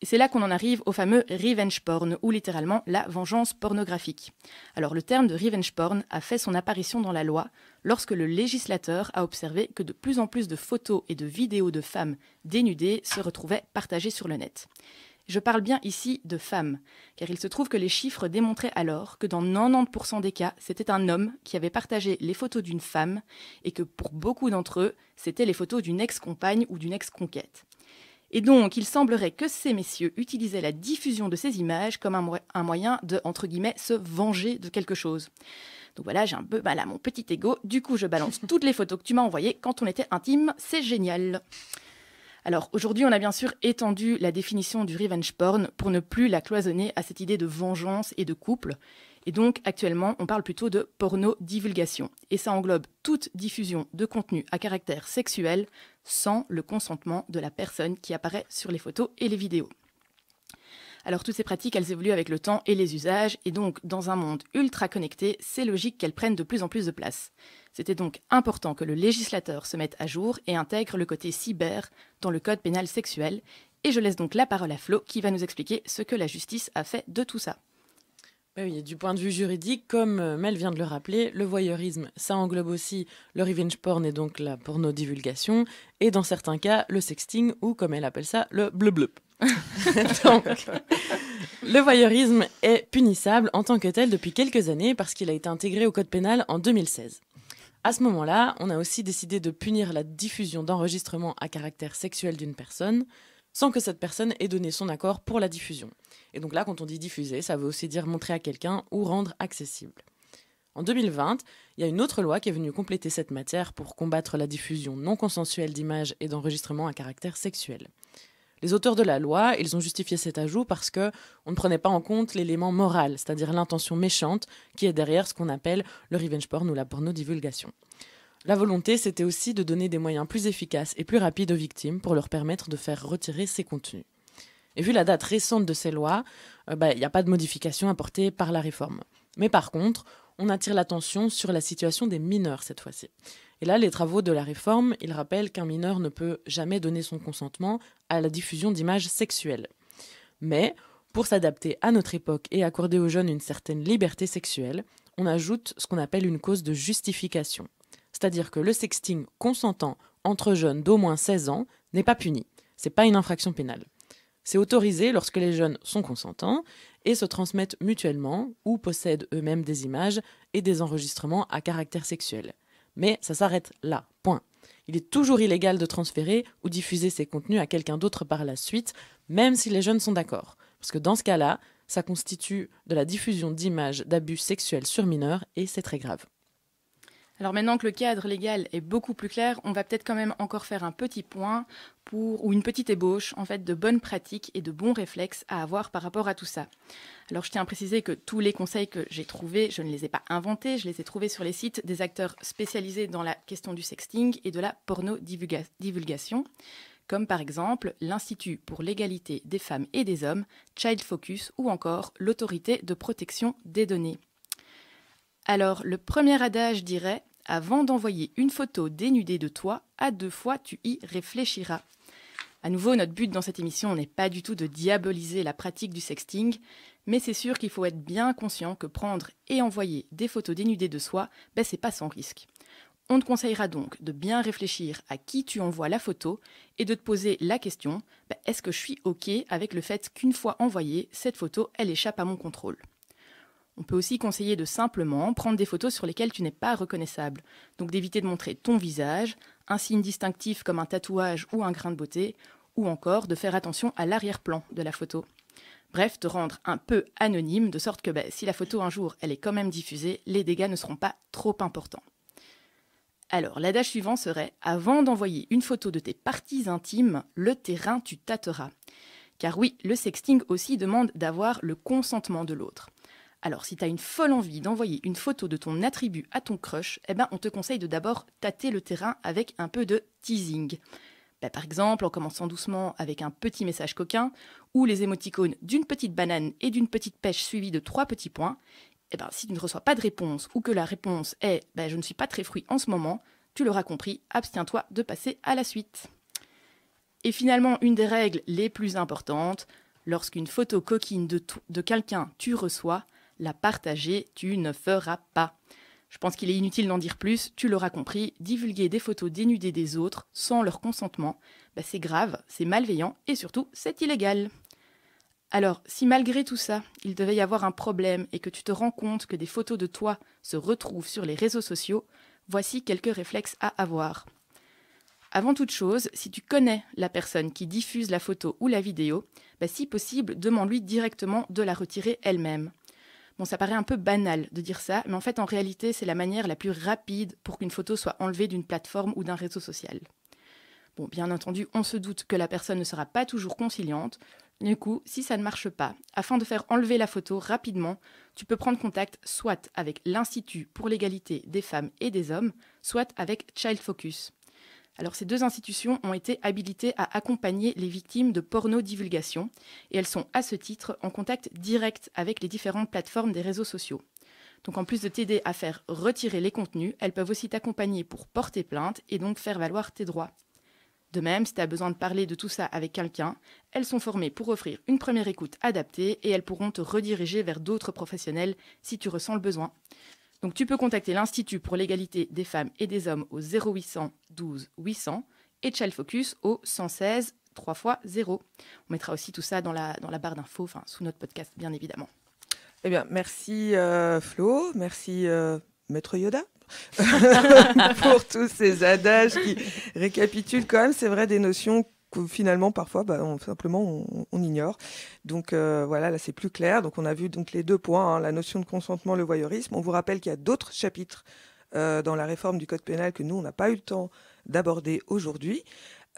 M: Et c'est là qu'on en arrive au fameux revenge porn, ou littéralement la vengeance pornographique. Alors le terme de revenge porn a fait son apparition dans la loi lorsque le législateur a observé que de plus en plus de photos et de vidéos de femmes dénudées se retrouvaient partagées sur le net. Je parle bien ici de femmes, car il se trouve que les chiffres démontraient alors que dans 90% des cas, c'était un homme qui avait partagé les photos d'une femme et que pour beaucoup d'entre eux, c'était les photos d'une ex-compagne ou d'une ex-conquête. Et donc, il semblerait que ces messieurs utilisaient la diffusion de ces images comme un moyen de, entre guillemets, se venger de quelque chose. Donc voilà, j'ai un peu là mon petit ego. Du coup, je balance toutes les photos que tu m'as envoyées quand on était intime. C'est génial. Alors, aujourd'hui, on a bien sûr étendu la définition du revenge porn pour ne plus la cloisonner à cette idée de vengeance et de couple. Et donc, actuellement, on parle plutôt de porno-divulgation. Et ça englobe toute diffusion de contenu à caractère sexuel sans le consentement de la personne qui apparaît sur les photos et les vidéos. Alors, toutes ces pratiques, elles évoluent avec le temps et les usages. Et donc, dans un monde ultra connecté, c'est logique qu'elles prennent de plus en plus de place. C'était donc important que le législateur se mette à jour et intègre le côté cyber dans le code pénal sexuel. Et je laisse donc la parole à Flo qui va nous expliquer ce que la justice a fait de tout ça.
B: Oui, du point de vue juridique, comme Mel vient de le rappeler, le voyeurisme, ça englobe aussi le revenge porn et donc la porno-divulgation, et dans certains cas, le sexting, ou comme elle appelle ça, le bleu-bleu. Donc, le voyeurisme est punissable en tant que tel depuis quelques années parce qu'il a été intégré au code pénal en 2016. À ce moment-là, on a aussi décidé de punir la diffusion d'enregistrements à caractère sexuel d'une personne, sans que cette personne ait donné son accord pour la diffusion. Et donc là, quand on dit diffuser, ça veut aussi dire montrer à quelqu'un ou rendre accessible. En 2020, il y a une autre loi qui est venue compléter cette matière pour combattre la diffusion non consensuelle d'images et d'enregistrements à caractère sexuel. Les auteurs de la loi, ils ont justifié cet ajout parce qu'on ne prenait pas en compte l'élément moral, c'est-à-dire l'intention méchante qui est derrière ce qu'on appelle le revenge porn ou la porno-divulgation. La volonté, c'était aussi de donner des moyens plus efficaces et plus rapides aux victimes pour leur permettre de faire retirer ces contenus. Et vu la date récente de ces lois, il n'y a pas de modification apportée par la réforme. Mais par contre, on attire l'attention sur la situation des mineurs cette fois-ci. Et là, les travaux de la réforme, ils rappellent qu'un mineur ne peut jamais donner son consentement à la diffusion d'images sexuelles. Mais, pour s'adapter à notre époque et accorder aux jeunes une certaine liberté sexuelle, on ajoute ce qu'on appelle une cause de justification. C'est-à-dire que le sexting consentant entre jeunes d'au moins 16 ans n'est pas puni. C'est pas une infraction pénale. C'est autorisé lorsque les jeunes sont consentants et se transmettent mutuellement ou possèdent eux-mêmes des images et des enregistrements à caractère sexuel. Mais ça s'arrête là, point. Il est toujours illégal de transférer ou diffuser ces contenus à quelqu'un d'autre par la suite, même si les jeunes sont d'accord. Parce que dans ce cas-là, ça constitue de la diffusion d'images d'abus sexuels sur mineurs et c'est très grave.
M: Alors maintenant que le cadre légal est beaucoup plus clair, on va peut-être quand même encore faire un petit point ou une petite ébauche en fait de bonnes pratiques et de bons réflexes à avoir par rapport à tout ça. Alors je tiens à préciser que tous les conseils que j'ai trouvés, je ne les ai pas inventés, je les ai trouvés sur les sites des acteurs spécialisés dans la question du sexting et de la porno-divulgation, comme par exemple l'Institut pour l'égalité des femmes et des hommes, Child Focus ou encore l'Autorité de protection des données. Alors le premier adage dirait « Avant d'envoyer une photo dénudée de toi, à 2 fois tu y réfléchiras ». À nouveau, notre but dans cette émission n'est pas du tout de diaboliser la pratique du sexting, mais c'est sûr qu'il faut être bien conscient que prendre et envoyer des photos dénudées de soi, c'est pas sans risque. On te conseillera donc de bien réfléchir à qui tu envoies la photo et de te poser la question « Est-ce que je suis OK avec le fait qu'une fois envoyée, cette photo, elle échappe à mon contrôle ?» On peut aussi conseiller de simplement prendre des photos sur lesquelles tu n'es pas reconnaissable, donc d'éviter de montrer ton visage, un signe distinctif comme un tatouage ou un grain de beauté, ou encore de faire attention à l'arrière-plan de la photo. Bref, te rendre un peu anonyme, de sorte que si la photo un jour elle est quand même diffusée, les dégâts ne seront pas trop importants. Alors, l'adage suivant serait « Avant d'envoyer une photo de tes parties intimes, le terrain tu tâteras ». Car oui, le sexting aussi demande d'avoir le consentement de l'autre. Alors, si tu as une folle envie d'envoyer une photo de ton attribut à ton crush, on te conseille de d'abord tâter le terrain avec un peu de teasing. Par exemple, en commençant doucement avec un petit message coquin, ou les émoticônes d'une petite banane et d'une petite pêche suivies de 3 petits points. Si tu ne reçois pas de réponse, ou que la réponse est « je ne suis pas très fruit en ce moment », tu l'auras compris, abstiens-toi de passer à la suite. Et finalement, une des règles les plus importantes, lorsqu'une photo coquine de quelqu'un tu reçois, la partager, tu ne feras pas. Je pense qu'il est inutile d'en dire plus, tu l'auras compris, divulguer des photos dénudées des autres sans leur consentement, c'est grave, c'est malveillant et surtout c'est illégal. Alors, si malgré tout ça, il devait y avoir un problème et que tu te rends compte que des photos de toi se retrouvent sur les réseaux sociaux, voici quelques réflexes à avoir. Avant toute chose, si tu connais la personne qui diffuse la photo ou la vidéo, si possible, demande-lui directement de la retirer elle-même. Bon, ça paraît un peu banal de dire ça, mais en fait, en réalité, c'est la manière la plus rapide pour qu'une photo soit enlevée d'une plateforme ou d'un réseau social. Bon, bien entendu, on se doute que la personne ne sera pas toujours conciliante. Du coup, si ça ne marche pas, afin de faire enlever la photo rapidement, tu peux prendre contact soit avec l'Institut pour l'égalité des femmes et des hommes, soit avec Child Focus. Alors, ces 2 institutions ont été habilitées à accompagner les victimes de porno-divulgation et elles sont à ce titre en contact direct avec les différentes plateformes des réseaux sociaux. Donc, en plus de t'aider à faire retirer les contenus, elles peuvent aussi t'accompagner pour porter plainte et donc faire valoir tes droits. De même, si tu as besoin de parler de tout ça avec quelqu'un, elles sont formées pour offrir une première écoute adaptée et elles pourront te rediriger vers d'autres professionnels si tu ressens le besoin. Donc tu peux contacter l'Institut pour l'égalité des femmes et des hommes au 0800 12 800 et Child Focus au 116 3x0. On mettra aussi tout ça dans la barre d'infos, sous notre podcast bien évidemment.
A: Eh bien, merci Flo, merci Maître Yoda pour tous ces adages qui récapitulent quand même, c'est vrai, des notions que finalement parfois on ignore. Donc voilà, là c'est plus clair. Donc on a vu donc les 2 points, la notion de consentement, le voyeurisme. On vous rappelle qu'il y a d'autres chapitres dans la réforme du code pénal que nous on n'a pas eu le temps d'aborder aujourd'hui.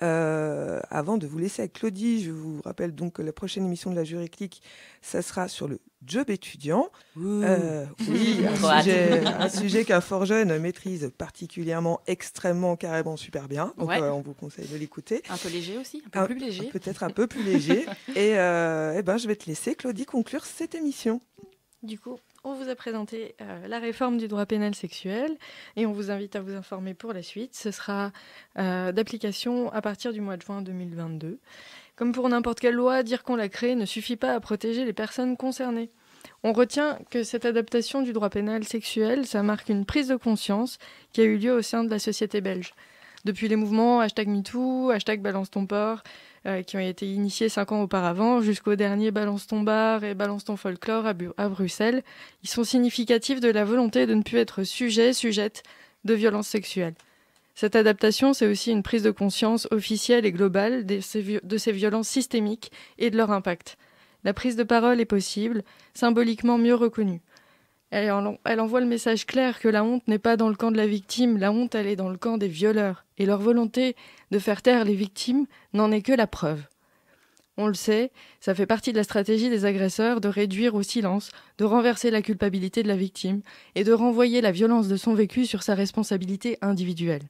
A: Avant de vous laisser avec Claudie, je vous rappelle donc que la prochaine émission de la Jury Clique, ça sera sur le job étudiant. Oui, un sujet qu'un fort jeune maîtrise particulièrement, extrêmement, carrément super bien. Donc on vous conseille de l'écouter.
M: Un peu léger aussi, un peu plus léger.
A: Peut-être un peu plus léger. Et je vais te laisser, Claudie, conclure cette émission.
F: Du coup, on vous a présenté la réforme du droit pénal sexuel et on vous invite à vous informer pour la suite. Ce sera d'application à partir du mois de juin 2022. Comme pour n'importe quelle loi, dire qu'on l'a créée ne suffit pas à protéger les personnes concernées. On retient que cette adaptation du droit pénal sexuel, ça marque une prise de conscience qui a eu lieu au sein de la société belge. Depuis les mouvements #MeToo, #BalanceTonPort, qui ont été initiés 5 ans auparavant, jusqu'au dernier Balance ton bar et Balance ton folklore à Bruxelles, ils sont significatifs de la volonté de ne plus être sujette de violences sexuelles. Cette adaptation, c'est aussi une prise de conscience officielle et globale de ces violences systémiques et de leur impact. La prise de parole est possible, symboliquement mieux reconnue. Elle envoie le message clair que la honte n'est pas dans le camp de la victime, la honte, elle est dans le camp des violeurs. Et leur volonté de faire taire les victimes n'en est que la preuve. On le sait, ça fait partie de la stratégie des agresseurs de réduire au silence, de renverser la culpabilité de la victime et de renvoyer la violence de son vécu sur sa responsabilité individuelle.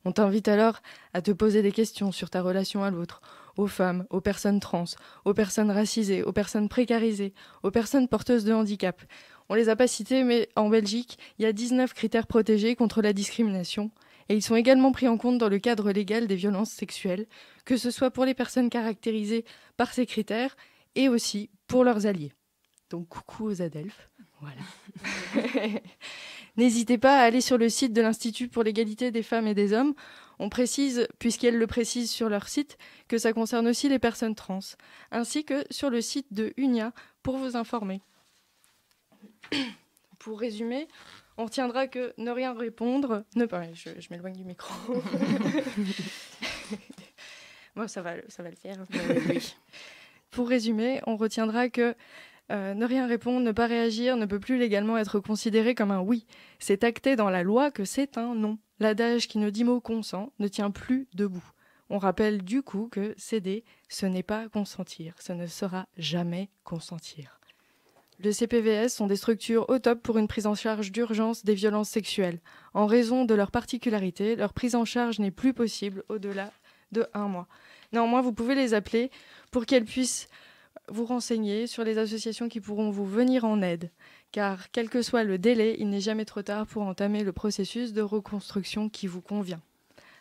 F: On t'invite alors à te poser des questions sur ta relation à l'autre, aux femmes, aux personnes trans, aux personnes racisées, aux personnes précarisées, aux personnes porteuses de handicap. On les a pas cités, mais en Belgique, il y a 19 critères protégés contre la discrimination. Et ils sont également pris en compte dans le cadre légal des violences sexuelles, que ce soit pour les personnes caractérisées par ces critères et aussi pour leurs alliés. Donc coucou aux adelphes. Voilà. N'hésitez pas à aller sur le site de l'Institut pour l'égalité des femmes et des hommes. On précise, puisqu'elles le précisent sur leur site, que ça concerne aussi les personnes trans, ainsi que sur le site de UNIA pour vous informer. Pour résumer, on retiendra que ne rien répondre... Je m'éloigne du micro. Bon, ça va le faire. Oui. Pour résumer, on retiendra que ne rien répondre, ne pas réagir ne peut plus légalement être considéré comme un oui. C'est acté dans la loi que c'est un non. L'adage qui ne dit mot consent ne tient plus debout. On rappelle du coup que céder, ce n'est pas consentir. Ce ne sera jamais consentir. Le CPVS sont des structures au top pour une prise en charge d'urgence des violences sexuelles. En raison de leur particularité, leur prise en charge n'est plus possible au-delà de 1 mois. Néanmoins, vous pouvez les appeler pour qu'elles puissent vous renseigner sur les associations qui pourront vous venir en aide. Car quel que soit le délai, il n'est jamais trop tard pour entamer le processus de reconstruction qui vous convient.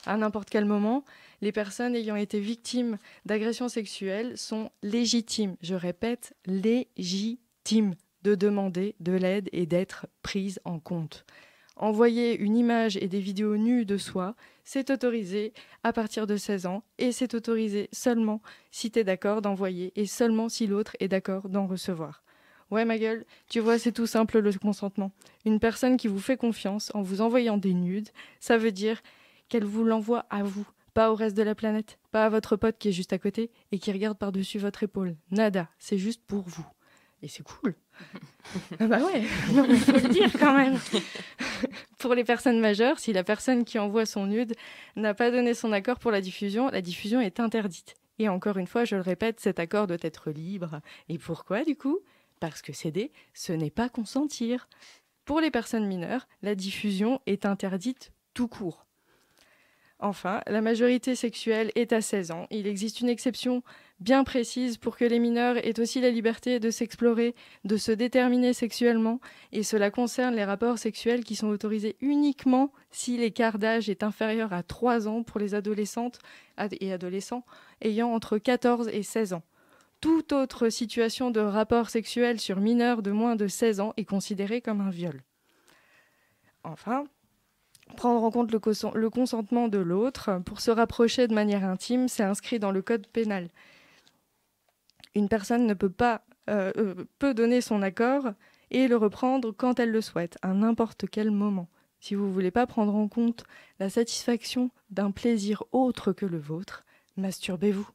F: À n'importe quel moment, les personnes ayant été victimes d'agressions sexuelles sont légitimes, je répète, légitimes de demander de l'aide et d'être prises en compte. Envoyer une image et des vidéos nues de soi, c'est autorisé à partir de 16 ans et c'est autorisé seulement si tu es d'accord d'envoyer et seulement si l'autre est d'accord d'en recevoir. Ouais ma gueule, tu vois c'est tout simple le consentement. Une personne qui vous fait confiance en vous envoyant des nudes, ça veut dire qu'elle vous l'envoie à vous, pas au reste de la planète, pas à votre pote qui est juste à côté et qui regarde par-dessus votre épaule. Nada, c'est juste pour vous. Et c'est cool. Bah ouais, il faut le dire quand même. Pour les personnes majeures, si la personne qui envoie son nude n'a pas donné son accord pour la diffusion est interdite. Et encore une fois, je le répète, cet accord doit être libre. Et pourquoi du coup ? Parce que céder, ce n'est pas consentir. Pour les personnes mineures, la diffusion est interdite tout court. Enfin, la majorité sexuelle est à 16 ans. Il existe une exception bien précise pour que les mineurs aient aussi la liberté de s'explorer, de se déterminer sexuellement, et cela concerne les rapports sexuels qui sont autorisés uniquement si l'écart d'âge est inférieur à 3 ans pour les adolescentes et adolescents ayant entre 14 et 16 ans. Toute autre situation de rapport sexuel sur mineurs de moins de 16 ans est considérée comme un viol. Enfin, prendre en compte le consentement de l'autre pour se rapprocher de manière intime, c'est inscrit dans le code pénal. Une personne peut donner son accord et le reprendre quand elle le souhaite, à n'importe quel moment. Si vous ne voulez pas prendre en compte la satisfaction d'un plaisir autre que le vôtre, masturbez-vous.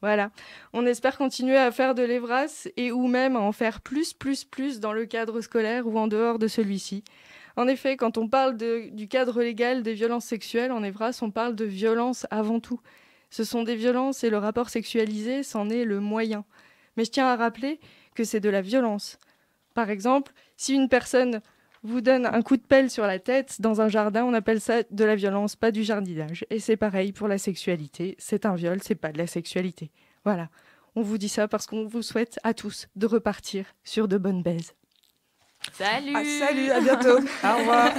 F: Voilà. On espère continuer à faire de l'Evras et ou même à en faire plus dans le cadre scolaire ou en dehors de celui-ci. En effet, quand on parle du cadre légal des violences sexuelles en Evras, on parle de violence avant tout. Ce sont des violences et le rapport sexualisé, c'en est le moyen. Mais je tiens à rappeler que c'est de la violence. Par exemple, si une personne vous donne un coup de pelle sur la tête dans un jardin, on appelle ça de la violence, pas du jardinage. Et c'est pareil pour la sexualité. C'est un viol, c'est pas de la sexualité. Voilà. On vous dit ça parce qu'on vous souhaite à tous de repartir sur de bonnes baises.
M: Salut.
A: Salut, à bientôt. Au revoir.